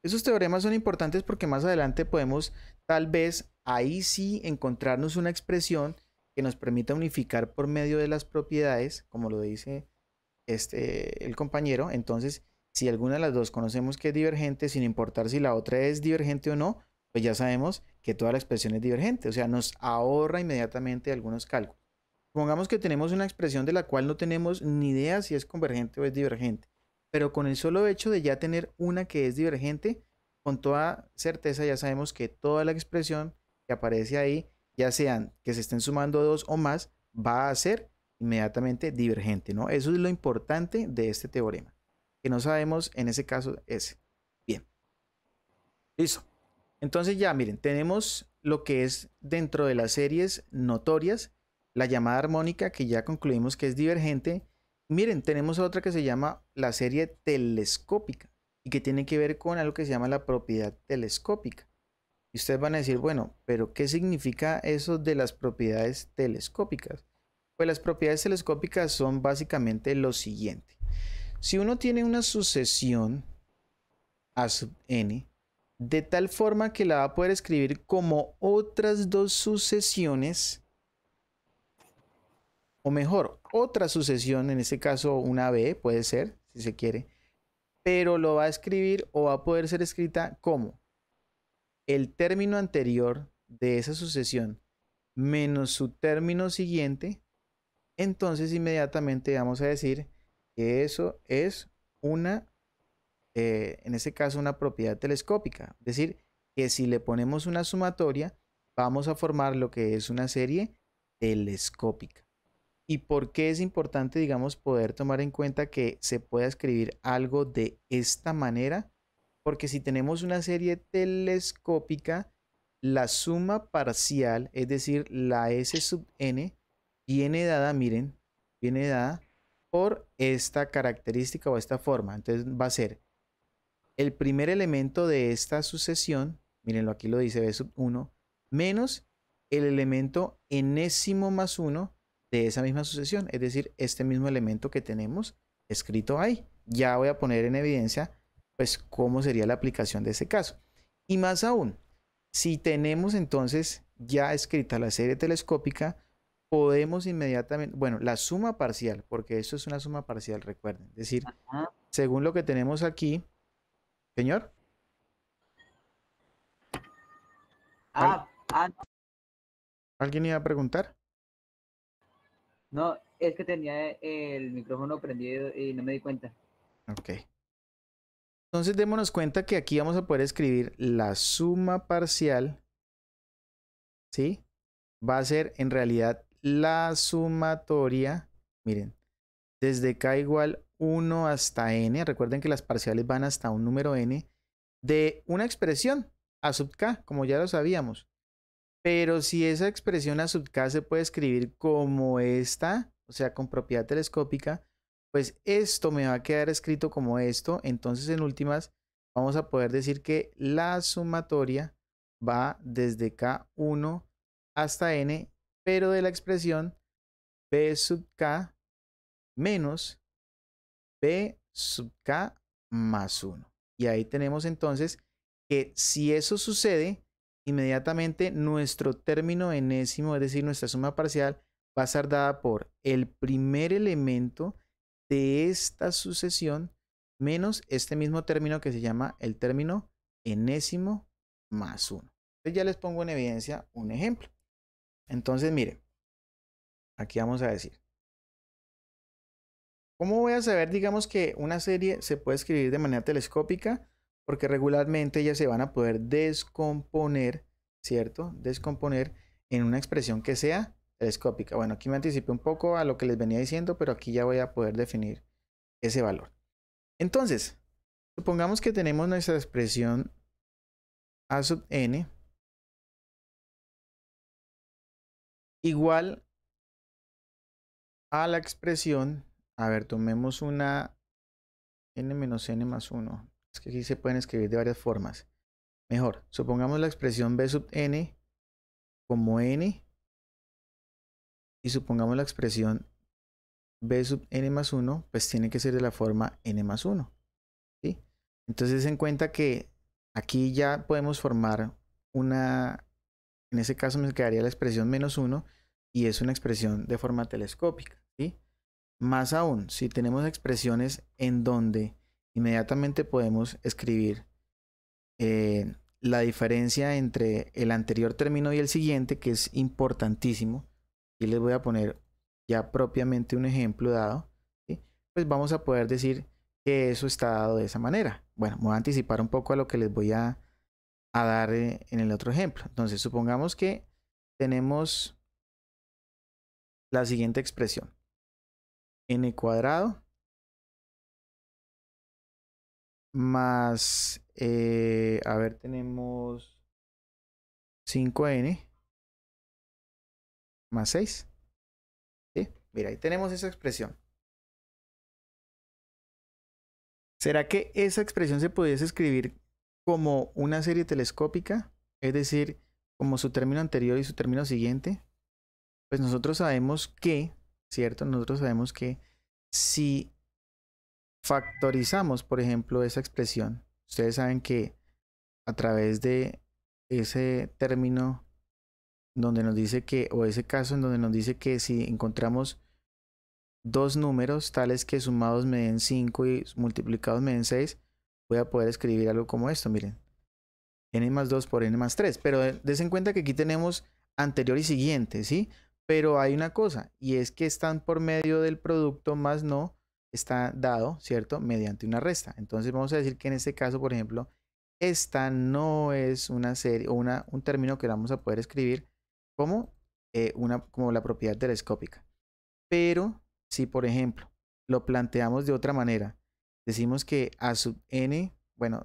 Esos teoremas son importantes porque más adelante podemos tal vez ahí sí encontrarnos una expresión que nos permita unificar por medio de las propiedades, como lo dice el compañero. Entonces, si alguna de las dos conocemos que es divergente, sin importar si la otra es divergente o no, pues ya sabemos que toda la expresión es divergente. O sea, nos ahorra inmediatamente algunos cálculos. Supongamos que tenemos una expresión de la cual no tenemos ni idea si es convergente o es divergente, pero con el solo hecho de ya tener una que es divergente, con toda certeza ya sabemos que toda la expresión que aparece ahí, ya sean que se estén sumando dos o más, va a ser inmediatamente divergente, ¿no? Eso es lo importante de este teorema, que no sabemos en ese caso ese. Bien. Listo. Entonces ya, miren, tenemos lo que es dentro de las series notorias, la llamada armónica, que ya concluimos que es divergente. Miren, tenemos otra que se llama la serie telescópica y que tiene que ver con algo que se llama la propiedad telescópica. Y ustedes van a decir, bueno, pero ¿qué significa eso de las propiedades telescópicas? Pues las propiedades telescópicas son básicamente lo siguiente. Si uno tiene una sucesión a sub n, de tal forma que la va a poder escribir como otras dos sucesiones, o mejor, otra sucesión, en este caso una b, puede ser, si se quiere, pero lo va a escribir o va a poder ser escrita como el término anterior de esa sucesión menos su término siguiente. Entonces inmediatamente vamos a decir que eso es una, en este caso, una propiedad telescópica. Es decir, que si le ponemos una sumatoria, vamos a formar lo que es una serie telescópica. ¿Y por qué es importante, digamos, poder tomar en cuenta que se pueda escribir algo de esta manera? Porque si tenemos una serie telescópica, la suma parcial, es decir, la S sub n, viene dada, miren, viene dada por esta característica o esta forma. Entonces va a ser el primer elemento de esta sucesión, mírenlo, aquí lo dice B sub 1, menos el elemento enésimo más 1 de esa misma sucesión, es decir, este mismo elemento que tenemos escrito ahí. Ya voy a poner en evidencia, pues, cómo sería la aplicación de ese caso. Y más aún, si tenemos entonces ya escrita la serie telescópica, podemos inmediatamente, bueno, la suma parcial, porque esto es una suma parcial, recuerden. Es decir, según lo que tenemos aquí, señor. ¿Alguien iba a preguntar? No, es que tenía el micrófono prendido y no me di cuenta. Ok. Entonces démonos cuenta que aquí vamos a poder escribir la suma parcial, ¿sí? Va a ser en realidad la sumatoria, miren, desde k igual 1 hasta n, recuerden que las parciales van hasta un número n, de una expresión a sub k, como ya lo sabíamos. Pero si esa expresión a sub k se puede escribir como esta, o sea, con propiedad telescópica, pues esto me va a quedar escrito como esto. Entonces, en últimas, vamos a poder decir que la sumatoria va desde k1 hasta n, pero de la expresión b sub k menos b sub k más 1. Y ahí tenemos entonces que si eso sucede, inmediatamente nuestro término enésimo, es decir, nuestra suma parcial, va a ser dada por el primer elemento de esta sucesión menos este mismo término que se llama el término enésimo más 1. Entonces ya les pongo en evidencia un ejemplo. Entonces, miren, aquí vamos a decir, ¿cómo voy a saber, digamos, que una serie se puede escribir de manera telescópica? Porque regularmente ellas se van a poder descomponer, ¿cierto? Descomponer en una expresión que sea telescópica. Bueno, aquí me anticipé un poco a lo que les venía diciendo, pero aquí ya voy a poder definir ese valor. Entonces, supongamos que tenemos nuestra expresión a sub n igual a la expresión, a ver, tomemos una n menos n más 1. Es que aquí se pueden escribir de varias formas. Mejor, supongamos la expresión b sub n como n y supongamos la expresión b sub n más 1, pues tiene que ser de la forma n más 1. ¿Sí? Entonces, en cuenta que aquí ya podemos formar una, en ese caso me quedaría la expresión menos 1, y es una expresión de forma telescópica, ¿sí? Más aún, si tenemos expresiones en donde inmediatamente podemos escribir la diferencia entre el anterior término y el siguiente, que es importantísimo, y les voy a poner ya propiamente un ejemplo dado, ¿sí? Pues vamos a poder decir que eso está dado de esa manera. Bueno, me voy a anticipar un poco a lo que les voy a dar en el otro ejemplo. Entonces, supongamos que tenemos la siguiente expresión: n cuadrado más, a ver, tenemos 5n más 6. ¿Sí? Mira, ahí tenemos esa expresión. ¿Será que esa expresión se pudiese escribir como una serie telescópica? Es decir, como su término anterior y su término siguiente. Pues nosotros sabemos que, ¿cierto? Nosotros sabemos que si factorizamos, por ejemplo, esa expresión, ustedes saben que a través de ese término donde nos dice que, o ese caso en donde nos dice que si encontramos dos números tales que sumados me den 5 y multiplicados me den 6, voy a poder escribir algo como esto, miren, n más 2 por n más 3, pero des en cuenta que aquí tenemos anterior y siguiente, ¿sí? Pero hay una cosa, y es que están por medio del producto más no está dado, ¿cierto? Mediante una resta. Entonces vamos a decir que en este caso, por ejemplo, esta no es una serie o un término que vamos a poder escribir como, como la propiedad telescópica. Pero si, por ejemplo, lo planteamos de otra manera, decimos que a sub n, bueno,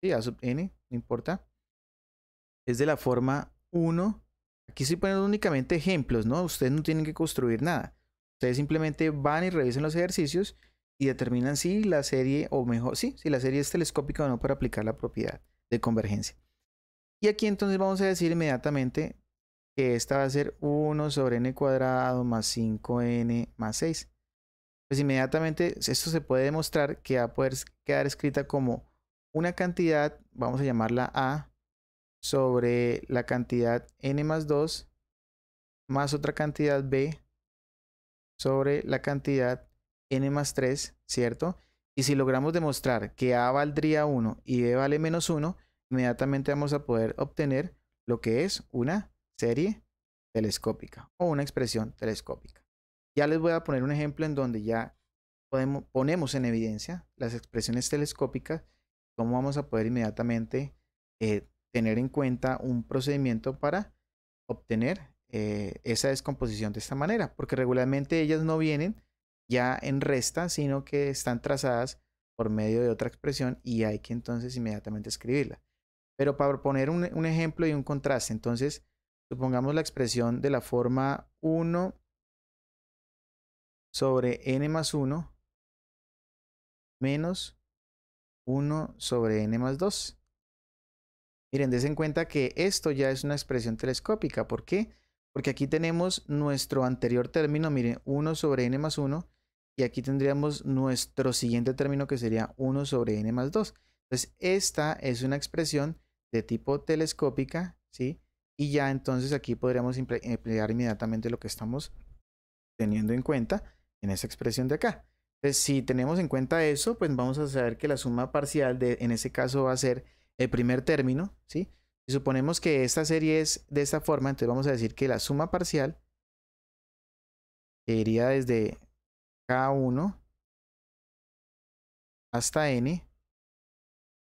sí, a sub n, no importa, es de la forma 1. Aquí estoy poniendo únicamente ejemplos, ¿no? Ustedes no tienen que construir nada. Ustedes simplemente van y revisen los ejercicios y determinan si la serie, o mejor, sí, si la serie es telescópica o no para aplicar la propiedad de convergencia. Y aquí entonces vamos a decir inmediatamente que esta va a ser 1 sobre n cuadrado más 5n más 6. Pues inmediatamente esto se puede demostrar que va a poder quedar escrita como una cantidad, vamos a llamarla A, sobre la cantidad n más 2 más otra cantidad B sobre la cantidad n más 3, ¿cierto? Y si logramos demostrar que A valdría 1 y B vale menos 1, inmediatamente vamos a poder obtener lo que es una serie telescópica o una expresión telescópica. Ya les voy a poner un ejemplo en donde ya ponemos en evidencia las expresiones telescópicas, cómo vamos a poder inmediatamente tener en cuenta un procedimiento para obtener esa descomposición de esta manera, porque regularmente ellas no vienen ya en resta, sino que están trazadas por medio de otra expresión y hay que entonces inmediatamente escribirla. Pero para poner un ejemplo y un contraste, entonces supongamos la expresión de la forma 1 sobre n más 1 menos 1 sobre n más 2. Miren, des en cuenta que esto ya es una expresión telescópica. ¿Por qué? Porque aquí tenemos nuestro anterior término, miren, 1 sobre n más 1, y aquí tendríamos nuestro siguiente término que sería 1 sobre n más 2. Entonces, esta es una expresión de tipo telescópica, ¿sí? Y ya entonces aquí podríamos emplear inmediatamente lo que estamos teniendo en cuenta en esa expresión de acá. Entonces, si tenemos en cuenta eso, pues vamos a saber que la suma parcial en ese caso va a ser el primer término, ¿sí? Si suponemos que esta serie es de esta forma, entonces vamos a decir que la suma parcial iría desde K1 hasta n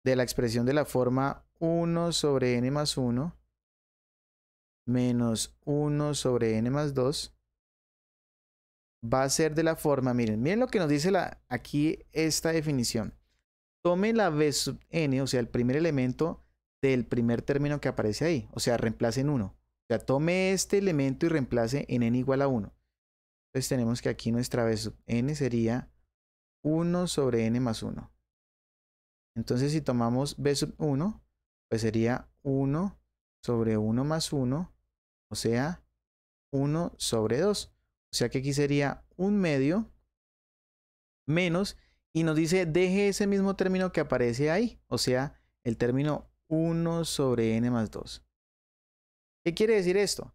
de la expresión de la forma 1 sobre n más 1 menos 1 sobre n más 2 va a ser de la forma, miren lo que nos dice aquí esta definición. Tome la b sub n, o sea, el primer elemento del primer término que aparece ahí, o sea, reemplace en 1. O sea, tome este elemento y reemplace en n igual a 1. Entonces tenemos que aquí nuestra b sub n sería 1 sobre n más 1. Entonces si tomamos b sub 1, pues sería 1 sobre 1 más 1, o sea, 1 sobre 2. O sea que aquí sería 1 medio menos, y nos dice deje ese mismo término que aparece ahí, o sea, el término 1 sobre n más 2. ¿Qué quiere decir esto?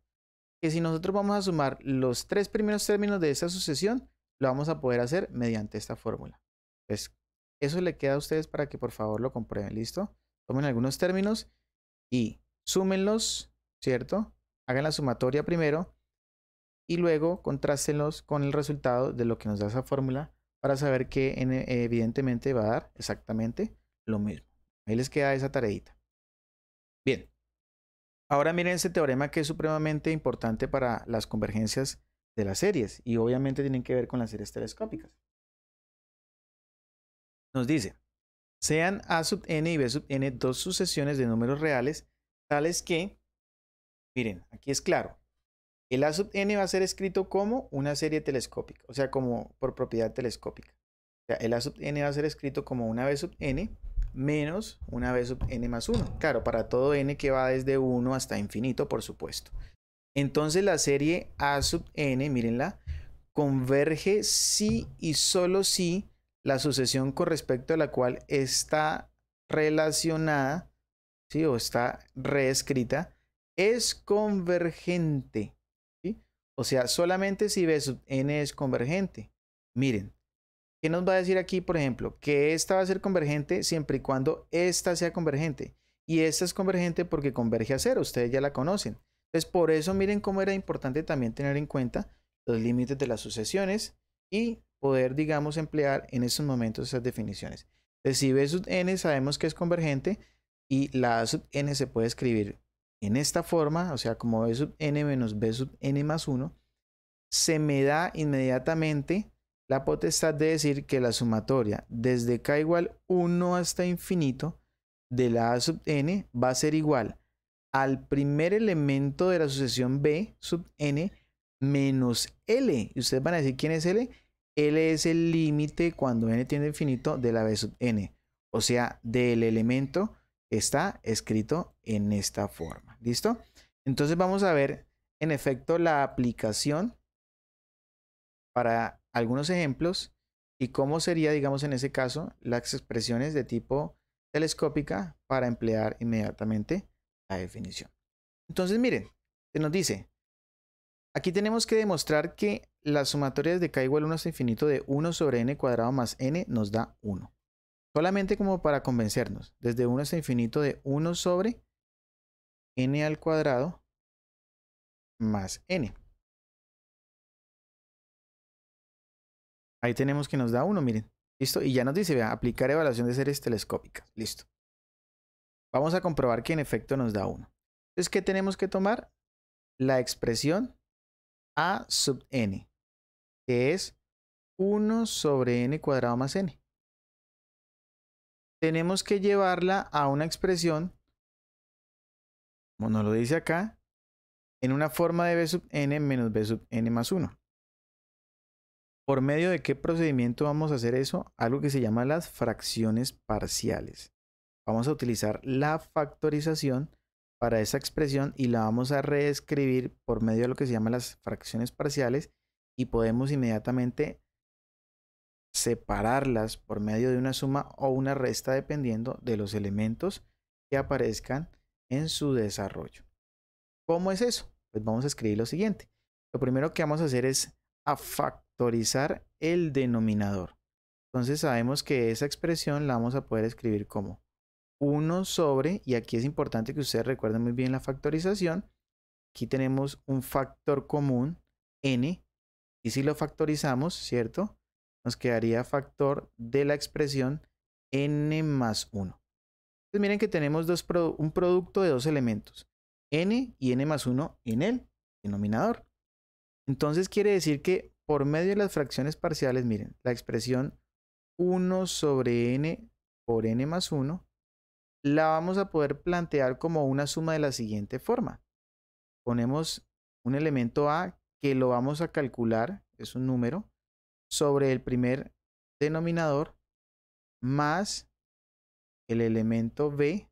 que si nosotros vamos a sumar los 3 primeros términos de esta sucesión, lo vamos a poder hacer mediante esta fórmula. Entonces, eso le queda a ustedes para que por favor lo comprueben. ¿Listo? Tomen algunos términos y súmenlos, ¿cierto? Hagan la sumatoria primero y luego contrástenlos con el resultado de lo que nos da esa fórmula para saber que evidentemente va a dar exactamente lo mismo. Ahí les queda esa tareita. Bien. Ahora miren este teorema que es supremamente importante para las convergencias de las series y obviamente tienen que ver con las series telescópicas. Nos dice, sean A sub n y B sub n dos sucesiones de números reales tales que, miren, aquí es claro, el A sub n va a ser escrito como una serie telescópica, o sea, como por propiedad telescópica. O sea, el A sub n va a ser escrito como una B sub n menos una B sub n más 1. Claro, para todo n que va desde 1 hasta infinito, por supuesto. Entonces la serie A sub n, mírenla, converge si y solo si la sucesión con respecto a la cual está relacionada, ¿sí? O está reescrita, es convergente, ¿sí? O sea, solamente si B sub n es convergente. Miren, ¿qué nos va a decir aquí, por ejemplo? Que esta va a ser convergente siempre y cuando esta sea convergente. Y esta es convergente porque converge a 0. Ustedes ya la conocen. Entonces, por eso miren cómo era importante también tener en cuenta los límites de las sucesiones y poder, digamos, emplear en esos momentos esas definiciones. Entonces, si B sub n sabemos que es convergente y la A sub n se puede escribir en esta forma, o sea, como B sub n menos B sub n más 1, se me da inmediatamente la potestad de decir que la sumatoria desde k igual 1 hasta infinito de la A sub n va a ser igual al primer elemento de la sucesión B sub n menos L. Y ustedes van a decir, ¿quién es L? L es el límite cuando n tiende a infinito de la B sub n. O sea, del elemento que está escrito en esta forma. ¿Listo? Entonces vamos a ver en efecto la aplicación para algunos ejemplos y cómo sería, digamos, en ese caso, las expresiones de tipo telescópica para emplear inmediatamente la definición. Entonces, miren, se nos dice, aquí tenemos que demostrar que la sumatoria desde k igual 1 hasta infinito de 1 sobre n cuadrado más n nos da 1. Solamente como para convencernos, desde 1 hasta infinito de 1 sobre n al cuadrado más n. Ahí tenemos que nos da 1, miren. ¿Listo? Y ya nos dice, vean, aplicar evaluación de series telescópicas. Listo. Vamos a comprobar que en efecto nos da 1. Entonces, ¿qué tenemos que tomar? La expresión A sub n, que es 1 sobre n cuadrado más n. Tenemos que llevarla a una expresión, como nos lo dice acá, en una forma de b sub n menos b sub n más 1. ¿Por medio de qué procedimiento vamos a hacer eso? Algo que se llama las fracciones parciales. Vamos a utilizar la factorización para esa expresión y la vamos a reescribir por medio de lo que se llama las fracciones parciales y podemos inmediatamente separarlas por medio de una suma o una resta dependiendo de los elementos que aparezcan en su desarrollo. ¿Cómo es eso? Pues vamos a escribir lo siguiente. Lo primero que vamos a hacer es factorizar el denominador. Entonces sabemos que esa expresión la vamos a poder escribir como 1 sobre, y aquí es importante que ustedes recuerden muy bien la factorización. Aquí tenemos un factor común, n, y si lo factorizamos, ¿cierto? Nos quedaría factor de la expresión n más 1. Entonces miren que tenemos un producto de dos elementos, n y n más 1 en el denominador. Entonces quiere decir que por medio de las fracciones parciales, miren, la expresión 1 sobre n por n más 1 la vamos a poder plantear como una suma de la siguiente forma. Ponemos un elemento a que lo vamos a calcular, es un número, sobre el primer denominador más el elemento b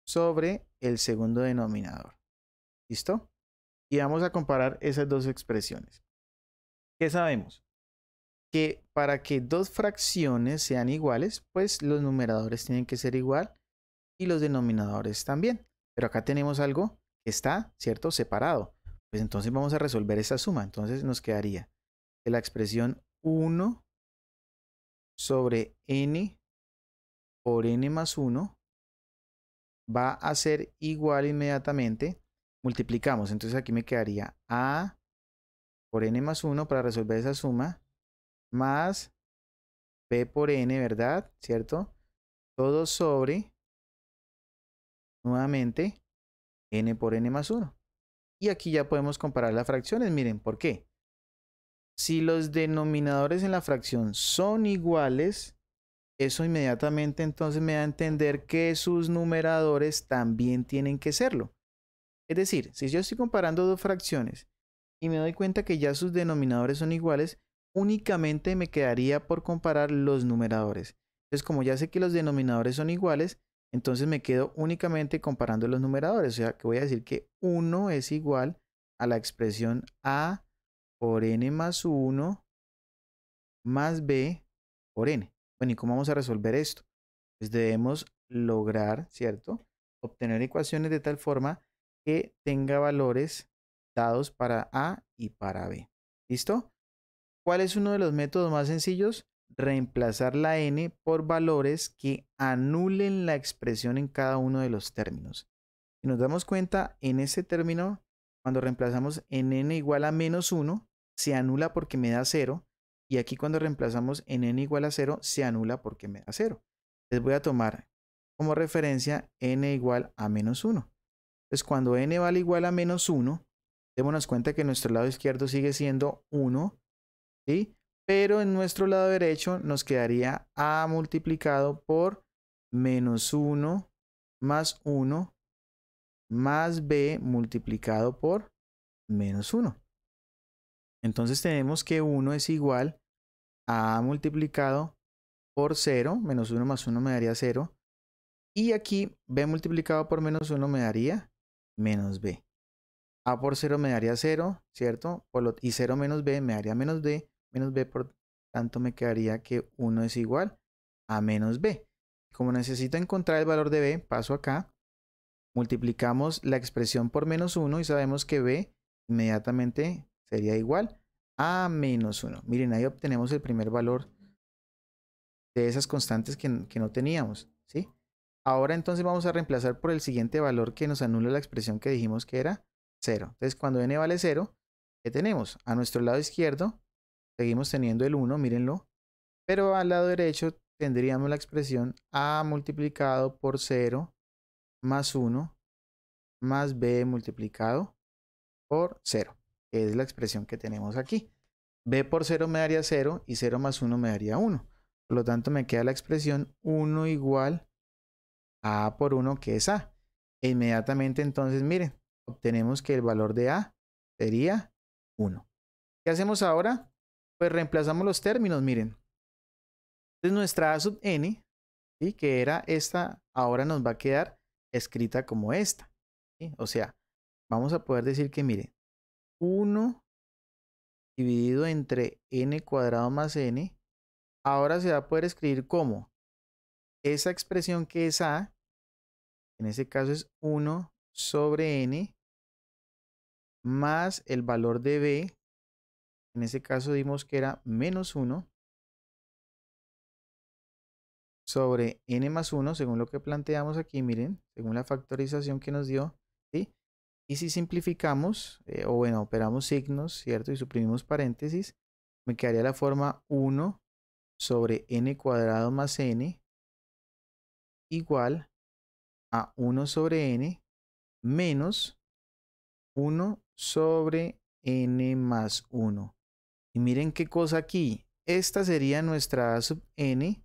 sobre el segundo denominador. ¿Listo? Y vamos a comparar esas dos expresiones. ¿Qué sabemos? Que para que dos fracciones sean iguales, pues los numeradores tienen que ser igual y los denominadores también. Pero acá tenemos algo que está, ¿cierto?, separado. Pues entonces vamos a resolver esa suma. Entonces nos quedaría que la expresión 1 sobre n por n más 1 va a ser igual inmediatamente. Multiplicamos. Entonces aquí me quedaría a por n más 1 para resolver esa suma, más b por n, ¿verdad? ¿Cierto? Todo sobre, nuevamente, n por n más 1. Y aquí ya podemos comparar las fracciones. Miren, ¿por qué? Si los denominadores en la fracción son iguales, eso inmediatamente entonces me da a entender que sus numeradores también tienen que serlo. Es decir, si yo estoy comparando dos fracciones y me doy cuenta que ya sus denominadores son iguales, únicamente me quedaría por comparar los numeradores. Entonces, como ya sé que los denominadores son iguales, entonces me quedo únicamente comparando los numeradores. O sea, que voy a decir que 1 es igual a la expresión a por n más 1 más b por n. Bueno, ¿y cómo vamos a resolver esto? Pues debemos lograr, ¿cierto? Obtener ecuaciones de tal forma que tenga valores dados para a y para b. ¿Listo? ¿Cuál es uno de los métodos más sencillos? Reemplazar la n por valores que anulen la expresión en cada uno de los términos. Si nos damos cuenta, en este término, cuando reemplazamos en n igual a menos 1, se anula porque me da 0. Y aquí cuando reemplazamos en n igual a 0, se anula porque me da 0. Les voy a tomar como referencia n igual a menos 1. Entonces, cuando n vale igual a menos 1, démonos cuenta que nuestro lado izquierdo sigue siendo 1, ¿sí? Pero en nuestro lado derecho nos quedaría a multiplicado por menos 1 más 1 más b multiplicado por menos 1. Entonces tenemos que 1 es igual a multiplicado por 0, menos 1 más 1 me daría 0. Y aquí b multiplicado por menos 1 me daría menos b. A por 0 me daría 0, ¿cierto? Y 0 menos b me daría menos b, por tanto me quedaría que 1 es igual a menos b. Como necesito encontrar el valor de b, paso acá, multiplicamos la expresión por menos 1 y sabemos que b inmediatamente sería igual a menos 1. Miren, ahí obtenemos el primer valor de esas constantes que no teníamos, ¿sí? Ahora entonces vamos a reemplazar por el siguiente valor que nos anula la expresión que dijimos que era 0. Entonces cuando n vale 0, ¿qué tenemos? A nuestro lado izquierdo seguimos teniendo el 1, mírenlo, pero al lado derecho tendríamos la expresión a multiplicado por 0 más 1 más b multiplicado por 0, que es la expresión que tenemos aquí. b por 0 me daría 0 y 0 más 1 me daría 1. Por lo tanto me queda la expresión 1 igual a A por 1, que es A. E inmediatamente entonces, miren, obtenemos que el valor de A sería 1. ¿Qué hacemos ahora? Pues reemplazamos los términos, miren. Entonces nuestra A sub n, ¿sí?, que era esta, ahora nos va a quedar escrita como esta, ¿sí? O sea, vamos a poder decir que, miren, 1 dividido entre n cuadrado más n, ahora se va a poder escribir como esa expresión que es A, en ese caso es 1 sobre n, más el valor de b, en ese caso dimos que era menos 1, sobre n más 1, según lo que planteamos aquí, miren, según la factorización que nos dio, ¿sí? Y si simplificamos, o bueno, operamos signos, ¿cierto? Y suprimimos paréntesis, me quedaría la forma 1 sobre n cuadrado más n igual a 1 sobre n menos 1 sobre n más 1. Y miren qué cosa aquí. Esta sería nuestra a sub n,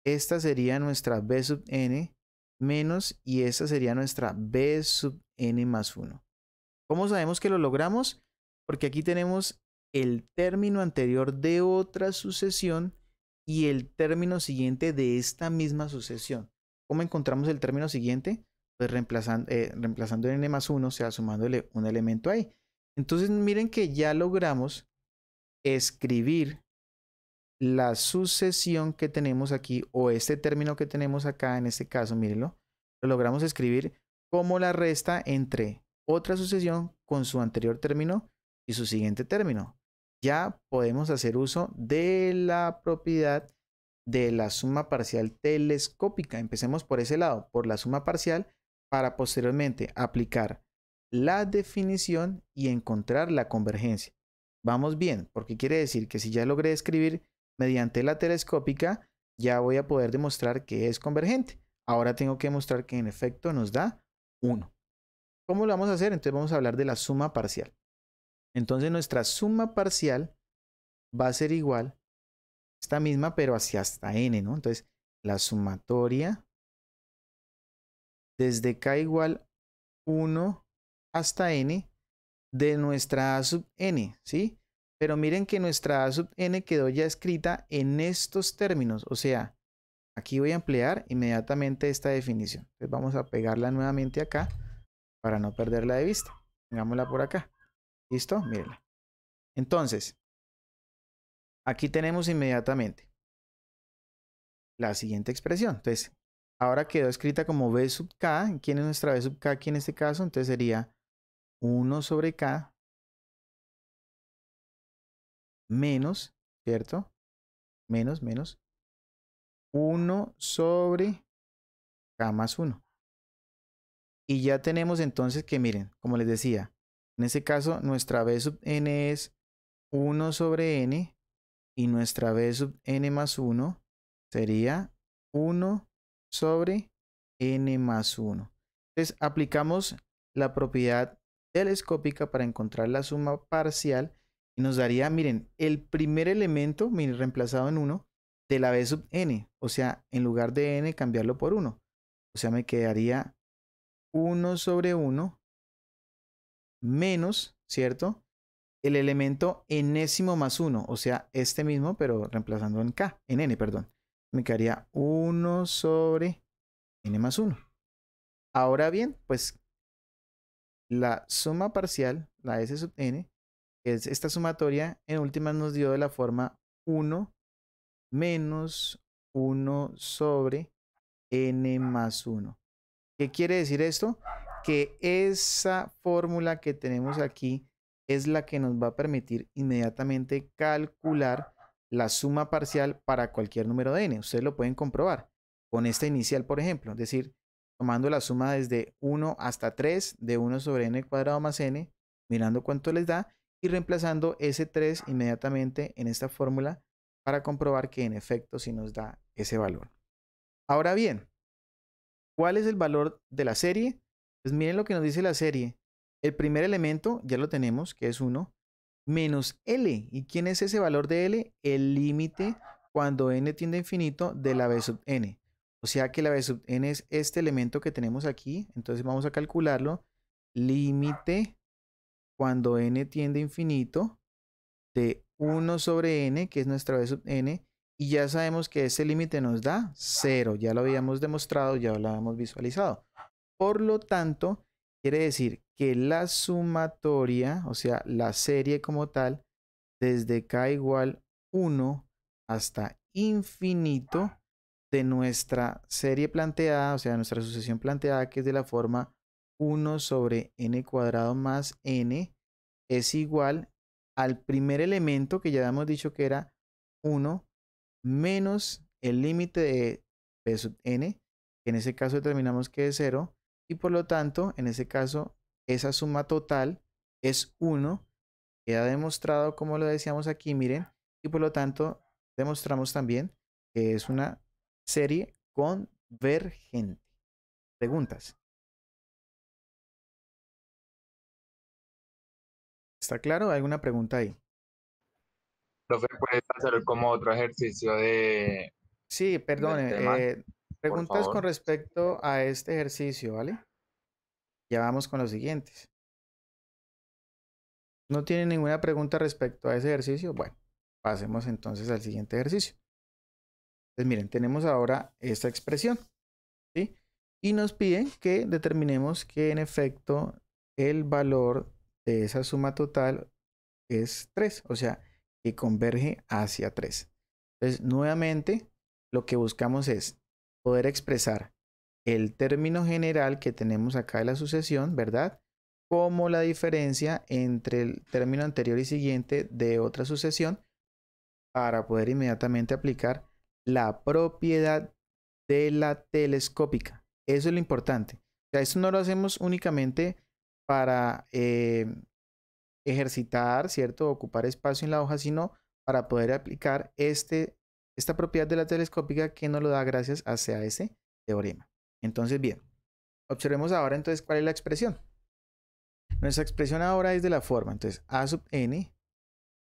esta sería nuestra b sub n menos, y esta sería nuestra b sub n más 1. ¿Cómo sabemos que lo logramos? Porque aquí tenemos el término anterior de otra sucesión y el término siguiente de esta misma sucesión. ¿Cómo encontramos el término siguiente? Pues reemplazando n más 1, o sea, sumándole un elemento ahí. Entonces miren que ya logramos escribir la sucesión que tenemos aquí, o este término que tenemos acá, en este caso, mírenlo, lo logramos escribir como la resta entre otra sucesión con su anterior término y su siguiente término. Ya podemos hacer uso de la propiedad de la suma parcial telescópica. Empecemos por ese lado, por la suma parcial, para posteriormente aplicar la definición y encontrar la convergencia. Vamos bien, porque quiere decir que si ya logré escribir mediante la telescópica, ya voy a poder demostrar que es convergente. Ahora tengo que demostrar que en efecto nos da 1. ¿Cómo lo vamos a hacer? Entonces vamos a hablar de la suma parcial. Entonces nuestra suma parcial va a ser igual, esta misma, pero hacia hasta n, ¿no? Entonces la sumatoria desde k igual 1 hasta n de nuestra a sub n, ¿sí? Pero miren que nuestra a sub n quedó ya escrita en estos términos, o sea, aquí voy a emplear inmediatamente esta definición. Entonces vamos a pegarla nuevamente acá para no perderla de vista. Pongámosla por acá. ¿Listo? Mírenla. Entonces, aquí tenemos inmediatamente la siguiente expresión. Entonces, ahora quedó escrita como b sub k. ¿Quién es nuestra b sub k aquí en este caso? Entonces sería 1 sobre k menos, ¿cierto? Menos 1 sobre k más 1. Y ya tenemos entonces que, miren, como les decía, en este caso nuestra b sub n es 1 sobre n y nuestra b sub n más 1 sería 1 sobre n más 1. Entonces aplicamos la propiedad telescópica para encontrar la suma parcial y nos daría, miren, el primer elemento, miren, reemplazado en 1 de la b sub n. O sea, en lugar de n cambiarlo por 1. O sea, me quedaría 1 sobre 1 menos, ¿cierto? El elemento enésimo más 1, o sea, este mismo, pero reemplazando en k, en n, perdón. Me quedaría 1 sobre n más 1. Ahora bien, pues la suma parcial, la s sub n, que es esta sumatoria, en últimas nos dio de la forma 1 menos 1 sobre n más 1. ¿Qué quiere decir esto? Que esa fórmula que tenemos aquí es la que nos va a permitir inmediatamente calcular la suma parcial para cualquier número de n. Ustedes lo pueden comprobar con esta inicial, por ejemplo. Es decir, tomando la suma desde 1 hasta 3 de 1 sobre n cuadrado más n, mirando cuánto les da y reemplazando ese 3 inmediatamente en esta fórmula para comprobar que en efecto sí nos da ese valor. Ahora bien, ¿cuál es el valor de la serie? Pues miren lo que nos dice la serie. El primer elemento ya lo tenemos, que es 1, menos L. ¿Y quién es ese valor de L? El límite cuando n tiende a infinito de la b sub n. O sea que la b sub n es este elemento que tenemos aquí. Entonces vamos a calcularlo. Límite cuando n tiende a infinito de 1 sobre n, que es nuestra b sub n. Y ya sabemos que ese límite nos da 0. Ya lo habíamos demostrado, ya lo habíamos visualizado. Por lo tanto, quiere decir que la sumatoria, o sea, la serie como tal, desde k igual 1 hasta infinito de nuestra serie planteada, o sea, nuestra sucesión planteada, que es de la forma 1 sobre n cuadrado más n, es igual al primer elemento que ya hemos dicho que era 1 menos el límite de b sub n, que en ese caso determinamos que es 0, y por lo tanto, en ese caso, esa suma total es 1, queda demostrado como lo decíamos aquí, miren, y por lo tanto, demostramos también que es una serie convergente. ¿Preguntas? ¿Está claro? ¿Hay alguna pregunta ahí? Profe, ¿puedes hacer como otro ejercicio de, Sí, del perdone. tema, por Preguntas con favor? respecto a este ejercicio, ¿vale? Ya vamos con los siguientes. ¿No tienen ninguna pregunta respecto a ese ejercicio? Bueno, pasemos entonces al siguiente ejercicio. Pues miren, tenemos ahora esta expresión, ¿sí? Y nos piden que determinemos que en efecto el valor de esa suma total es 3, o sea, que converge hacia 3. Entonces, nuevamente, lo que buscamos es poder expresar el término general que tenemos acá de la sucesión, ¿verdad? como la diferencia entre el término anterior y siguiente de otra sucesión para poder inmediatamente aplicar la propiedad de la telescópica. Eso es lo importante. O sea, esto no lo hacemos únicamente para ejercitar, ¿cierto? Ocupar espacio en la hoja, sino para poder aplicar esta propiedad de la telescópica que nos lo da gracias a ese teorema. Entonces, bien, observemos ahora entonces cuál es la expresión. Nuestra expresión ahora es de la forma, entonces, a sub n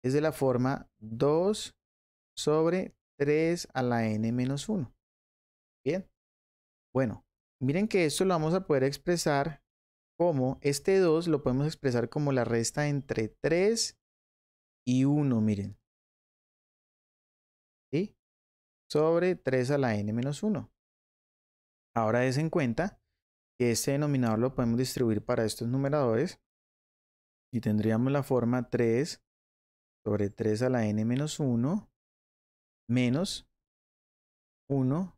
es de la forma 2 sobre 3 a la n menos 1. Bien, bueno, miren que esto lo vamos a poder expresar como, este 2 lo podemos expresar como la resta entre 3 y 1, miren. ¿Sí? Sobre 3 a la n menos 1. Ahora des en cuenta que este denominador lo podemos distribuir para estos numeradores y tendríamos la forma 3 sobre 3 a la n menos 1 menos 1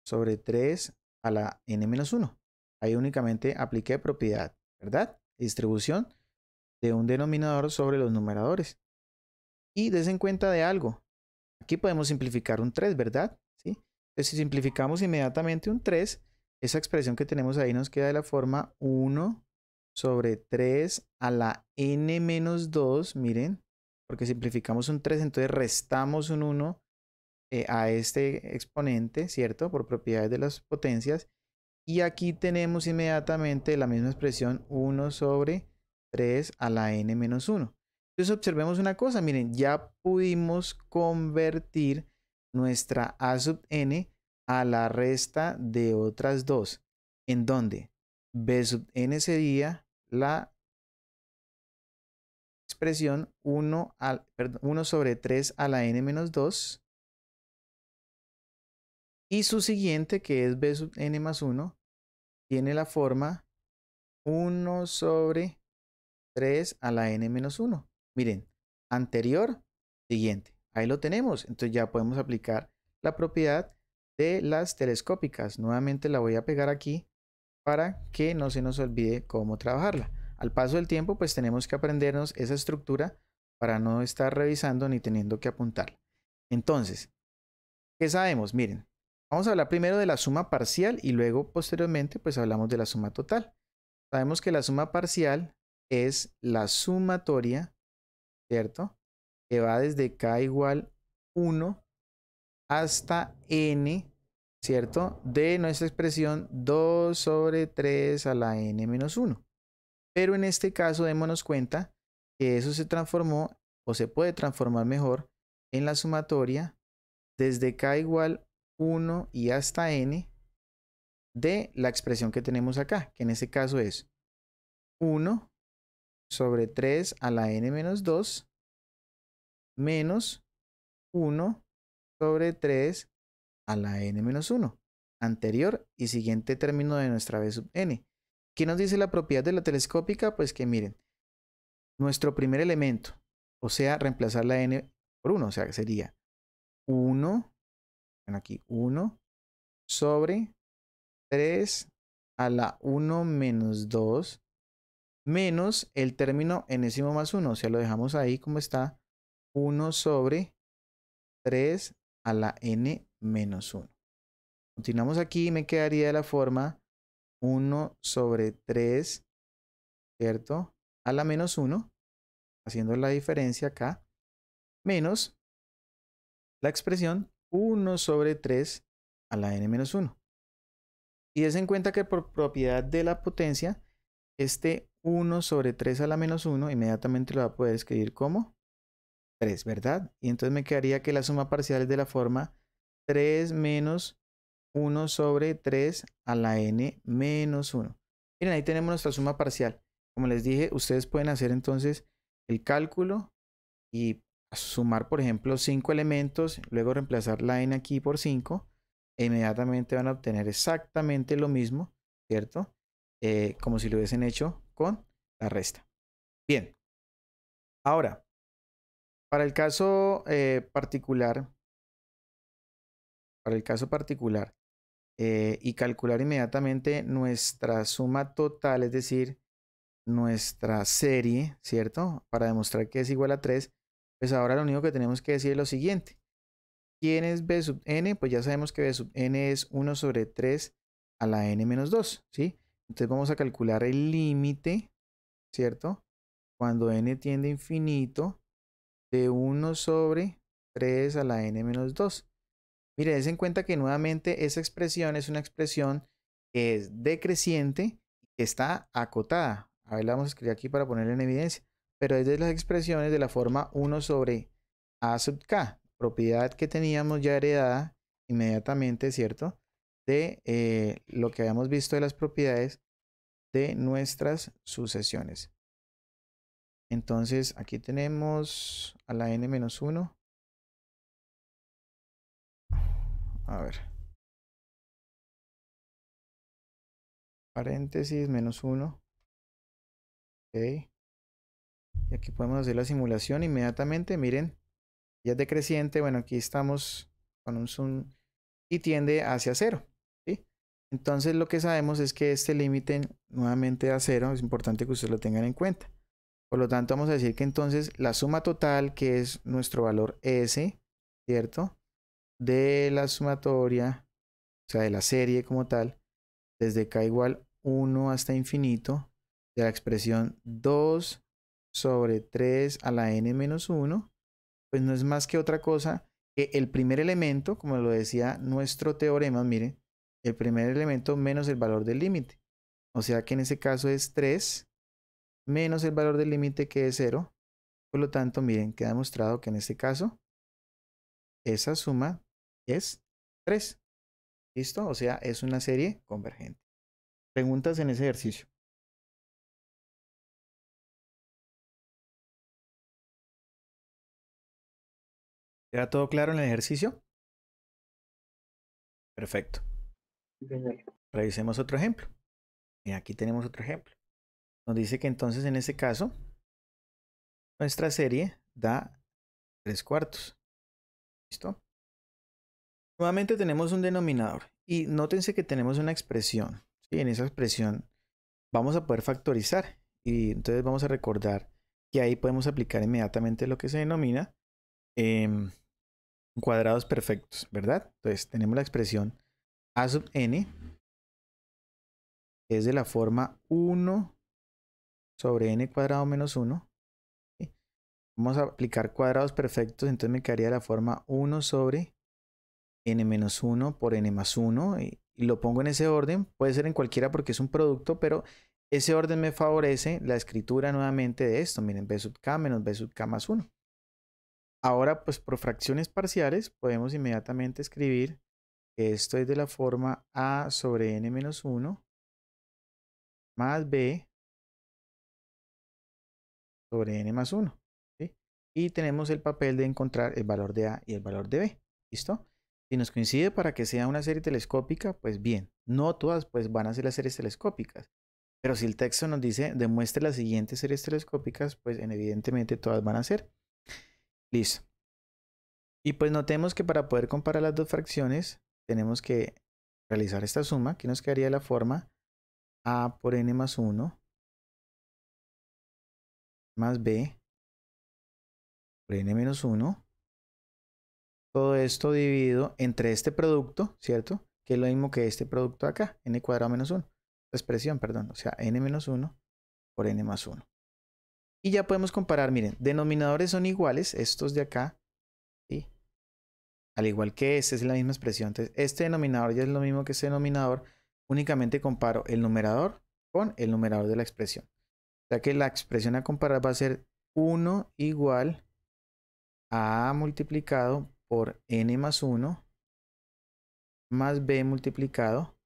sobre 3 a la n menos 1. Ahí únicamente apliqué propiedad, ¿verdad? Distribución de un denominador sobre los numeradores. Y des en cuenta de algo. Aquí podemos simplificar un 3, ¿verdad? ¿Sí? Entonces, si simplificamos inmediatamente un 3, esa expresión que tenemos ahí nos queda de la forma 1 sobre 3 a la n menos 2, miren, porque simplificamos un 3, entonces restamos un 1 a este exponente, ¿cierto? Por propiedades de las potencias. Y aquí tenemos inmediatamente la misma expresión 1 sobre 3 a la n menos 1. Entonces observemos una cosa, miren, ya pudimos convertir nuestra a sub n a la resta de otras dos. ¿En dónde? B sub n sería la expresión 1 sobre 3 a la n menos 2. Y su siguiente, que es b sub n más 1, tiene la forma 1 sobre 3 a la n menos 1. Miren, anterior, siguiente. Ahí lo tenemos. Entonces ya podemos aplicar la propiedad de las telescópicas. Nuevamente la voy a pegar aquí para que no se nos olvide cómo trabajarla. Al paso del tiempo, pues tenemos que aprendernos esa estructura para no estar revisando ni teniendo que apuntarla. Entonces, ¿qué sabemos? Miren, vamos a hablar primero de la suma parcial y luego posteriormente pues hablamos de la suma total. Sabemos que la suma parcial es la sumatoria, ¿cierto? Que va desde k igual 1 hasta n, ¿cierto? De nuestra expresión 2 sobre 3 a la n menos 1. Pero en este caso démonos cuenta que eso se transformó o se puede transformar mejor en la sumatoria desde k igual 1 y hasta n de la expresión que tenemos acá, que en este caso es 1 sobre 3 a la n menos 2 menos 1 sobre 3 a la n menos 1. Anterior y siguiente término de nuestra b sub n. ¿Qué nos dice la propiedad de la telescópica? Pues que miren, nuestro primer elemento, o sea, reemplazar la n por 1, o sea, que sería 1, bueno, aquí 1 sobre 3 a la 1 menos 2 menos el término enésimo más 1, o sea, lo dejamos ahí como está, 1 sobre 3 a la n menos 1. Continuamos aquí y me quedaría de la forma 1 sobre 3, ¿cierto? A la menos 1, haciendo la diferencia acá, menos la expresión 1 sobre 3 a la n menos 1. Y des en cuenta que por propiedad de la potencia, este 1 sobre 3 a la menos 1 inmediatamente lo va a poder escribir como 3, ¿verdad? Y entonces me quedaría que la suma parcial es de la forma 3 menos 1 sobre 3 a la n menos 1. Miren, ahí tenemos nuestra suma parcial. Como les dije, ustedes pueden hacer entonces el cálculo y sumar, por ejemplo, 5 elementos, luego reemplazar la n aquí por 5 e inmediatamente van a obtener exactamente lo mismo, ¿cierto? Como si lo hubiesen hecho con la resta. Bien. Ahora, para el caso particular, y calcular inmediatamente nuestra suma total, es decir, nuestra serie, ¿cierto? Para demostrar que es igual a 3, pues ahora lo único que tenemos que decir es lo siguiente. ¿Quién es b sub n? Pues ya sabemos que b sub n es 1 sobre 3 a la n menos 2, ¿sí? Entonces vamos a calcular el límite, ¿cierto? Cuando n tiende a infinito, de 1 sobre 3 a la n menos 2. Mire, des en cuenta que nuevamente esa expresión es una expresión que es decreciente y que está acotada. A ver, la vamos a escribir aquí para ponerla en evidencia. Pero es de las expresiones de la forma 1 sobre a sub k, propiedad que teníamos ya heredada inmediatamente, ¿cierto? De lo que habíamos visto de las propiedades de nuestras sucesiones. Entonces, aquí tenemos a la n menos 1. A ver. Paréntesis, menos 1. Ok. Y aquí podemos hacer la simulación inmediatamente. Miren, ya es decreciente. Bueno, aquí estamos con un zoom y tiende hacia 0. ¿Sí? Entonces, lo que sabemos es que este límite nuevamente a 0. Es importante que ustedes lo tengan en cuenta. Por lo tanto, vamos a decir que entonces la suma total, que es nuestro valor S, ¿cierto? De la sumatoria, o sea, de la serie como tal, desde k igual 1 hasta infinito, de la expresión 2 sobre 3 a la n menos 1, pues no es más que otra cosa que el primer elemento, como lo decía nuestro teorema, miren, el primer elemento menos el valor del límite. O sea que en ese caso es 3 menos el valor del límite, que es 0. Por lo tanto, miren, queda demostrado que en este caso esa suma es 3. ¿Listo? O sea, es una serie convergente. Preguntas en ese ejercicio. ¿Queda todo claro en el ejercicio? Perfecto. Sí, señor. Revisemos otro ejemplo. Y aquí tenemos otro ejemplo. Nos dice que entonces en este caso nuestra serie da 3/4. ¿Listo? Nuevamente tenemos un denominador. Y nótense que tenemos una expresión. ¿Sí? En esa expresión vamos a poder factorizar. Y entonces vamos a recordar que ahí podemos aplicar inmediatamente lo que se denomina cuadrados perfectos, ¿verdad? Entonces tenemos la expresión a sub n, que es de la forma 1 sobre n cuadrado menos 1. ¿Sí? Vamos a aplicar cuadrados perfectos, entonces me quedaría la forma 1 sobre n menos 1 por n más 1. Y lo pongo en ese orden, puede ser en cualquiera porque es un producto, pero ese orden me favorece la escritura nuevamente de esto. Miren, b sub k menos b sub k más 1. Ahora, pues por fracciones parciales, podemos inmediatamente escribir que esto es de la forma a sobre n menos 1 más b sobre n más 1. ¿Sí? Y tenemos el papel de encontrar el valor de a y el valor de b. ¿Listo? Si nos coincide para que sea una serie telescópica, pues bien. No todas pues van a ser las series telescópicas. Pero si el texto nos dice demuestre las siguientes series telescópicas, pues evidentemente todas van a ser. Listo. Y pues notemos que para poder comparar las dos fracciones, tenemos que realizar esta suma, que nos quedaría de la forma a por n más 1 más b por n menos 1. Todo esto dividido entre este producto, ¿cierto? Que es lo mismo que este producto acá, n cuadrado menos 1. Expresión, perdón. O sea, n menos 1 por n más 1. Y ya podemos comparar, miren, denominadores son iguales, estos de acá, ¿sí? Al igual que este es la misma expresión. Entonces, este denominador ya es lo mismo que este denominador. Únicamente comparo el numerador con el numerador de la expresión. O sea que la expresión a comparar va a ser 1 igual a multiplicado por n más 1 más b multiplicado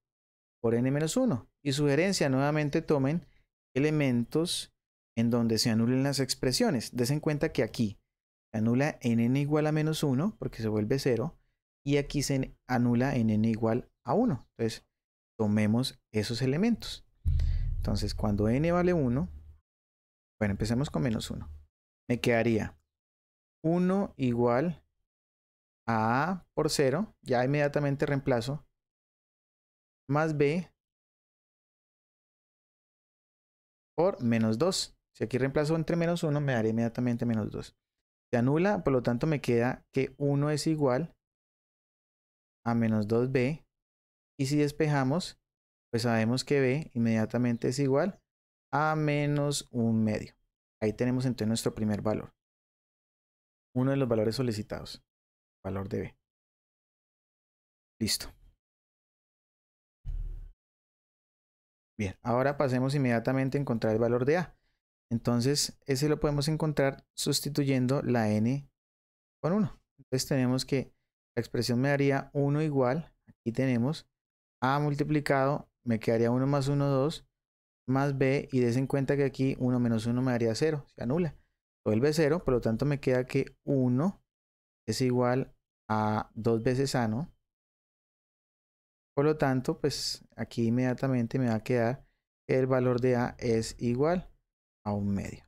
por n menos 1. Y sugerencia, nuevamente tomen elementos en donde se anulen las expresiones. Des en cuenta que aquí se anula en n igual a menos 1 porque se vuelve 0. Y aquí se anula en n igual a 1. Entonces, tomemos esos elementos. Entonces, cuando n vale 1, bueno, empecemos con menos 1. Me quedaría 1 igual a por 0. Ya inmediatamente reemplazo. Más b por menos 2. Si aquí reemplazo entre menos 1, me daré inmediatamente menos 2. Se anula, por lo tanto me queda que 1 es igual a menos 2b. Y si despejamos, pues sabemos que b inmediatamente es igual a menos 1/2. Ahí tenemos entonces nuestro primer valor. Uno de los valores solicitados. Valor de b. Listo. Bien, ahora pasemos inmediatamente a encontrar el valor de a. Entonces, ese lo podemos encontrar sustituyendo la n con 1. Entonces tenemos que la expresión me daría 1 igual, aquí tenemos a multiplicado, me quedaría 1 más 1, 2, más b, y des en cuenta que aquí 1 menos 1 me daría 0, se anula. Vuelve 0, por lo tanto me queda que 1 es igual a 2 veces a, ¿no? Por lo tanto, pues aquí inmediatamente me va a quedar que el valor de a es igual a 1/2.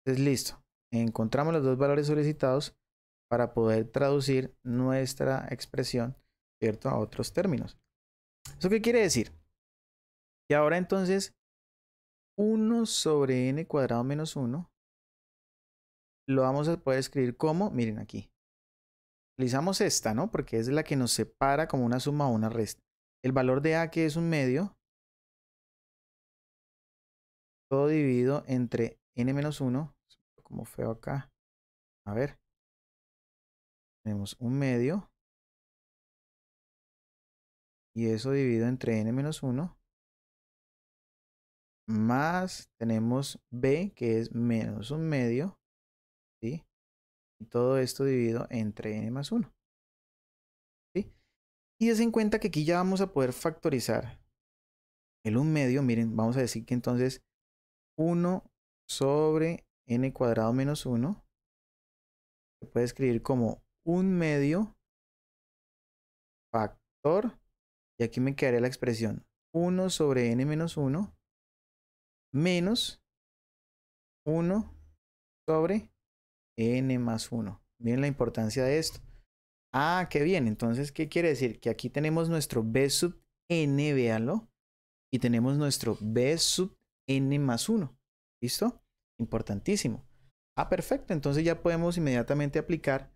Entonces, listo. Encontramos los dos valores solicitados para poder traducir nuestra expresión, ¿cierto?, a otros términos. ¿Eso qué quiere decir? Que ahora entonces 1 sobre n cuadrado menos 1 lo vamos a poder escribir como, miren aquí. Utilizamos esta, ¿no? Porque es la que nos separa como una suma o una resta. El valor de a, que es 1/2, todo dividido entre n menos 1, como feo acá. A ver. Tenemos 1/2. Y eso dividido entre n menos 1. Más tenemos b, que es menos 1/2. ¿Sí? Y todo esto dividido entre n más 1. ¿Sí? Y des en cuenta que aquí ya vamos a poder factorizar el 1/2. Miren, vamos a decir que entonces 1 sobre n cuadrado menos 1 se puede escribir como 1/2 factor. Y aquí me quedaría la expresión 1 sobre n menos 1 menos 1 sobre n más 1. Miren la importancia de esto. Ah, qué bien. Entonces, ¿qué quiere decir? Que aquí tenemos nuestro b sub n, véanlo. Y tenemos nuestro b sub n más 1. ¿Listo? Importantísimo. Ah, perfecto. Entonces ya podemos inmediatamente aplicar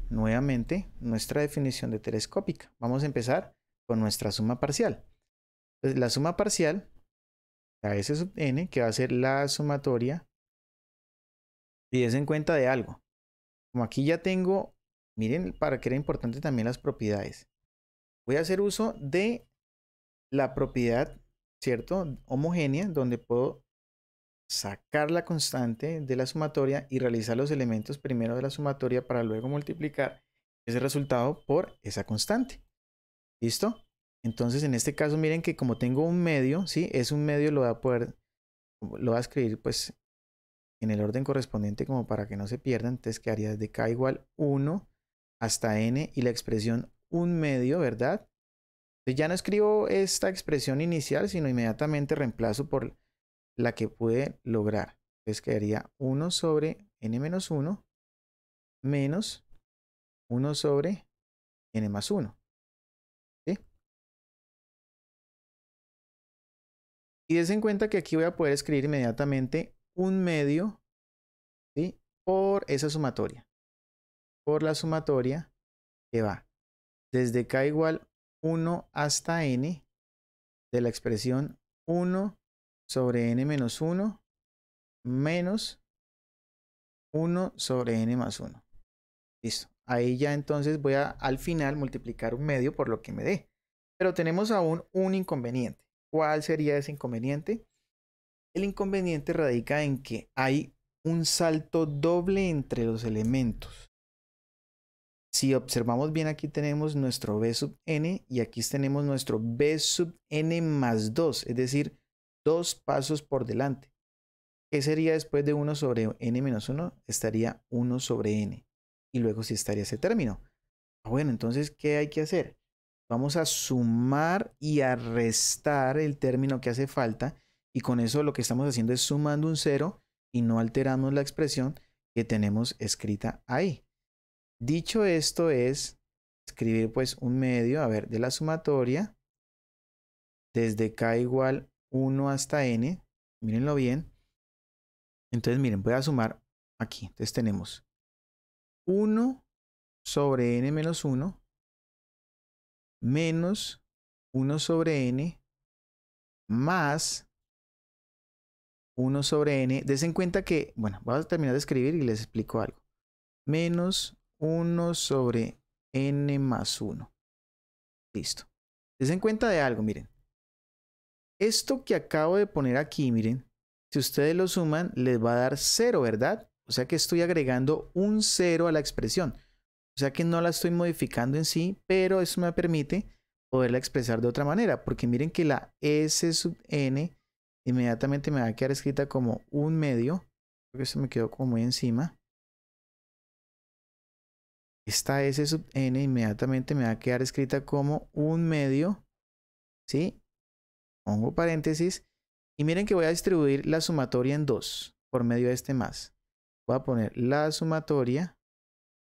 nuevamente nuestra definición de telescópica. Vamos a empezar con nuestra suma parcial. Entonces, la suma parcial, a s sub n, que va a ser la sumatoria. Y des en cuenta de algo. Como aquí ya tengo, miren para qué era importante también las propiedades. Voy a hacer uso de la propiedad, ¿cierto?, homogénea, donde puedo sacar la constante de la sumatoria y realizar los elementos primero de la sumatoria para luego multiplicar ese resultado por esa constante. ¿Listo? Entonces, en este caso, miren que como tengo 1/2, ¿sí? Es 1/2, lo voy a escribir pues en el orden correspondiente como para que no se pierdan. Entonces quedaría desde k igual 1 hasta n y la expresión 1/2, ¿verdad? Entonces ya no escribo esta expresión inicial, sino inmediatamente reemplazo por la que pude lograr. Entonces quedaría 1 sobre n menos 1 menos 1 sobre n más 1. ¿Sí? Y des en cuenta que aquí voy a poder escribir inmediatamente 1/2, ¿sí?, por esa sumatoria. Por la sumatoria que va desde k igual 1 hasta n de la expresión 1 sobre n menos 1 menos 1 sobre n más 1. Listo. Ahí ya entonces voy a al final multiplicar 1/2 por lo que me dé. Pero tenemos aún un inconveniente. ¿Cuál sería ese inconveniente? El inconveniente radica en que hay un salto doble entre los elementos. Si observamos bien, aquí tenemos nuestro b sub n y aquí tenemos nuestro b sub n más 2, es decir, 2 pasos por delante. ¿Qué sería después de 1 sobre n menos 1? Estaría 1 sobre n. Y luego sí estaría ese término. Bueno, entonces, ¿qué hay que hacer? Vamos a sumar y a restar el término que hace falta. Y con eso lo que estamos haciendo es sumando un 0 y no alteramos la expresión que tenemos escrita ahí. Dicho esto es escribir pues 1/2, a ver, de la sumatoria desde k igual 1 hasta n Mírenlo bien. Entonces, miren, voy a sumar aquí. Entonces tenemos 1 sobre n menos 1 menos 1 sobre n más 1 sobre n. Des en cuenta que, bueno, voy a terminar de escribir y les explico algo. Menos 1 sobre n más 1. Listo. Des en cuenta de algo, miren. Esto que acabo de poner aquí, miren, si ustedes lo suman, les va a dar 0, ¿verdad? O sea que estoy agregando un 0 a la expresión. O sea que no la estoy modificando en sí, pero eso me permite poderla expresar de otra manera. Porque miren que la s sub n inmediatamente me va a quedar escrita como 1/2. Porque esto me quedó como muy encima. Esta s sub n inmediatamente me va a quedar escrita como 1/2. ¿Sí? Pongo paréntesis. Y miren que voy a distribuir la sumatoria en 2 por medio de este más. Voy a poner la sumatoria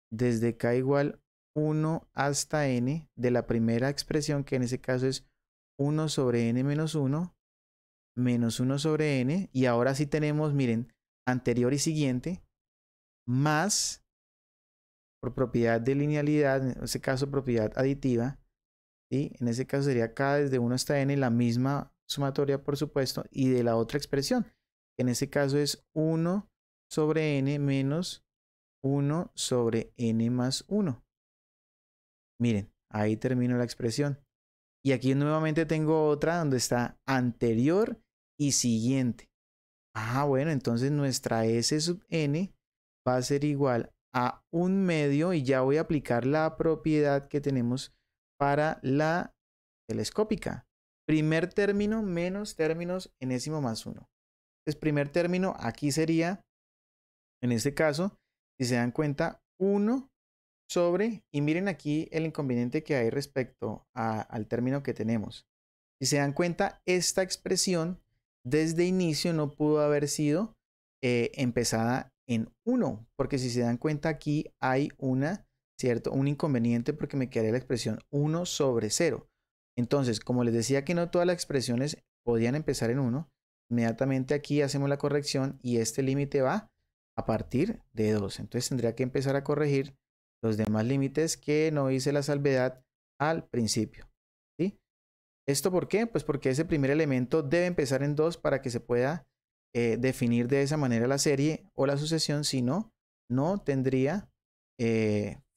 desde k igual 1 hasta n de la primera expresión, que en ese caso es 1 sobre n menos 1 menos 1 sobre n. Y ahora sí tenemos, miren, anterior y siguiente, más, por propiedad de linealidad, en ese caso propiedad aditiva, ¿sí? En ese caso sería k desde 1 hasta n, la misma sumatoria, por supuesto, y de la otra expresión, que en ese caso es 1 sobre n menos 1 sobre n más 1. Miren, ahí termino la expresión. Y aquí nuevamente tengo otra donde está anterior y siguiente. Ah, bueno, entonces nuestra s sub n va a ser igual a 1/2 y ya voy a aplicar la propiedad que tenemos para la telescópica. Primer término menos términos enésimo más 1. Entonces, primer término aquí sería, en este caso, si se dan cuenta, 1 sobre, y miren aquí el inconveniente que hay respecto al término que tenemos. Si se dan cuenta, esta expresión desde inicio no pudo haber sido empezada en 1, porque si se dan cuenta aquí hay un inconveniente porque me quedaría la expresión 1 sobre 0. Entonces, como les decía que no todas las expresiones podían empezar en 1, inmediatamente aquí hacemos la corrección y este límite va a partir de 2. Entonces tendría que empezar a corregir los demás límites que no hice la salvedad al principio. ¿Sí? ¿Esto por qué? Pues porque ese primer elemento debe empezar en 2 para que se pueda definir de esa manera la serie o la sucesión. Si no, no tendría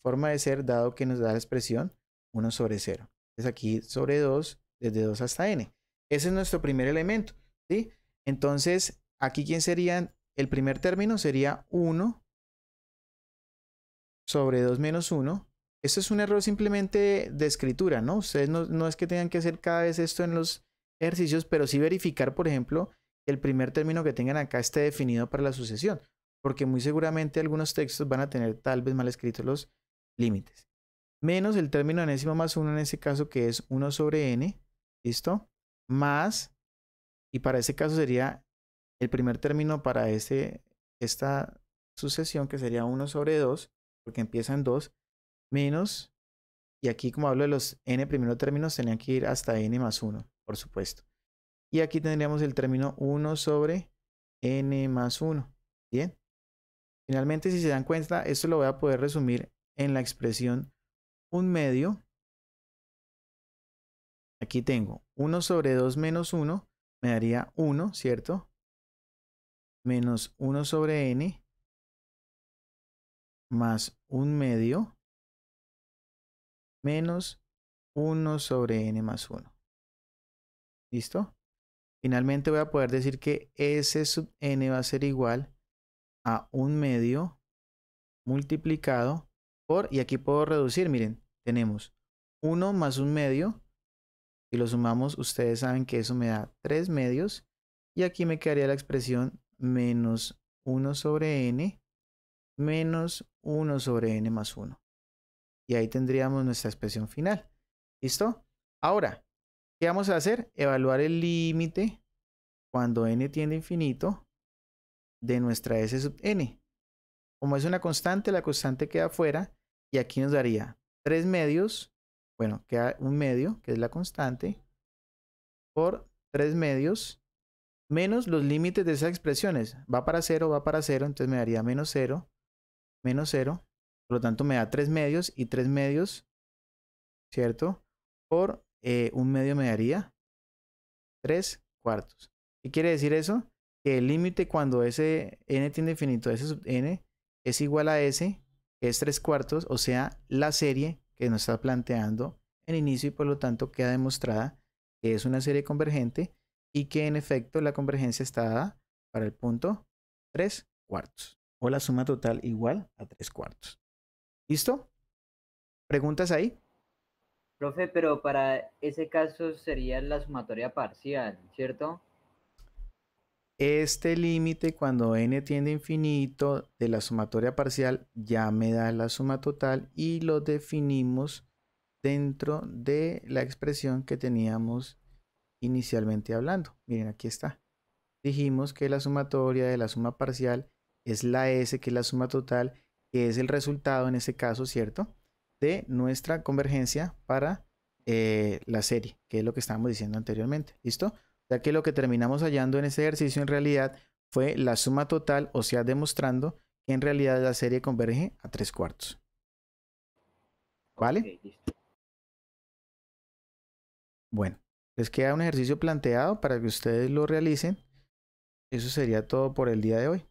forma de ser, dado que nos da la expresión 1 sobre 0. Entonces aquí sobre 2, desde 2 hasta n. Ese es nuestro primer elemento. ¿Sí? Entonces, aquí ¿quién sería? El primer término sería 1 sobre 2 menos 1. Esto es un error simplemente de escritura, ¿no? Ustedes no es que tengan que hacer cada vez esto en los ejercicios, pero sí verificar, por ejemplo, que el primer término que tengan acá esté definido para la sucesión, porque muy seguramente algunos textos van a tener tal vez mal escritos los límites. Menos el término enésimo más 1 en ese caso, que es 1 sobre n, ¿listo? Más, y para ese caso sería el primer término para esta sucesión, que sería 1 sobre 2, porque empieza en 2, menos, y aquí como hablo de los n primeros términos, tenían que ir hasta n más 1, por supuesto. Y aquí tendríamos el término 1 sobre n más 1. Bien. Finalmente, si se dan cuenta, esto lo voy a poder resumir en la expresión 1/2. Aquí tengo 1 sobre 2 menos 1, me daría 1, ¿cierto? Menos 1 sobre n más 1/2 menos 1 sobre n más 1. ¿Listo? Finalmente voy a poder decir que s sub n va a ser igual a 1/2 multiplicado por, y aquí puedo reducir, miren, tenemos 1 más 1/2, si lo sumamos ustedes saben que eso me da 3/2, y aquí me quedaría la expresión menos 1 sobre n menos 1 sobre n más 1. Y ahí tendríamos nuestra expresión final. ¿Listo? Ahora, ¿qué vamos a hacer? Evaluar el límite cuando n tiende a infinito de nuestra s sub n. Como es una constante, la constante queda afuera y aquí nos daría 3/2, bueno, queda 1/2, que es la constante, por 3/2 menos los límites de esas expresiones. Va para 0, entonces me daría menos 0, menos 0. Por lo tanto, me da 3 medios y 3 medios, ¿cierto? Por 1 medio me daría 3 cuartos. ¿Qué quiere decir eso? Que el límite cuando ese n tiende a infinito, s sub n, es igual a s, que es 3 cuartos, o sea, la serie que nos está planteando en inicio y por lo tanto queda demostrada que es una serie convergente y que en efecto la convergencia está dada para el punto 3 cuartos o la suma total igual a 3 cuartos. ¿Listo? ¿Preguntas ahí? Profe, pero para ese caso sería la sumatoria parcial, ¿cierto? Este límite cuando n tiende a infinito de la sumatoria parcial ya me da la suma total y lo definimos dentro de la expresión que teníamos inicialmente hablando. Miren, aquí está. Dijimos que la sumatoria de la suma parcial es la S, que es la suma total, que es el resultado en este caso, ¿cierto? De nuestra convergencia para la serie, que es lo que estábamos diciendo anteriormente. ¿Listo? Ya que lo que terminamos hallando en este ejercicio en realidad fue la suma total, o sea, demostrando que en realidad la serie converge a 3 cuartos. ¿Vale? Ok, listo. Bueno, les queda un ejercicio planteado para que ustedes lo realicen. Eso sería todo por el día de hoy.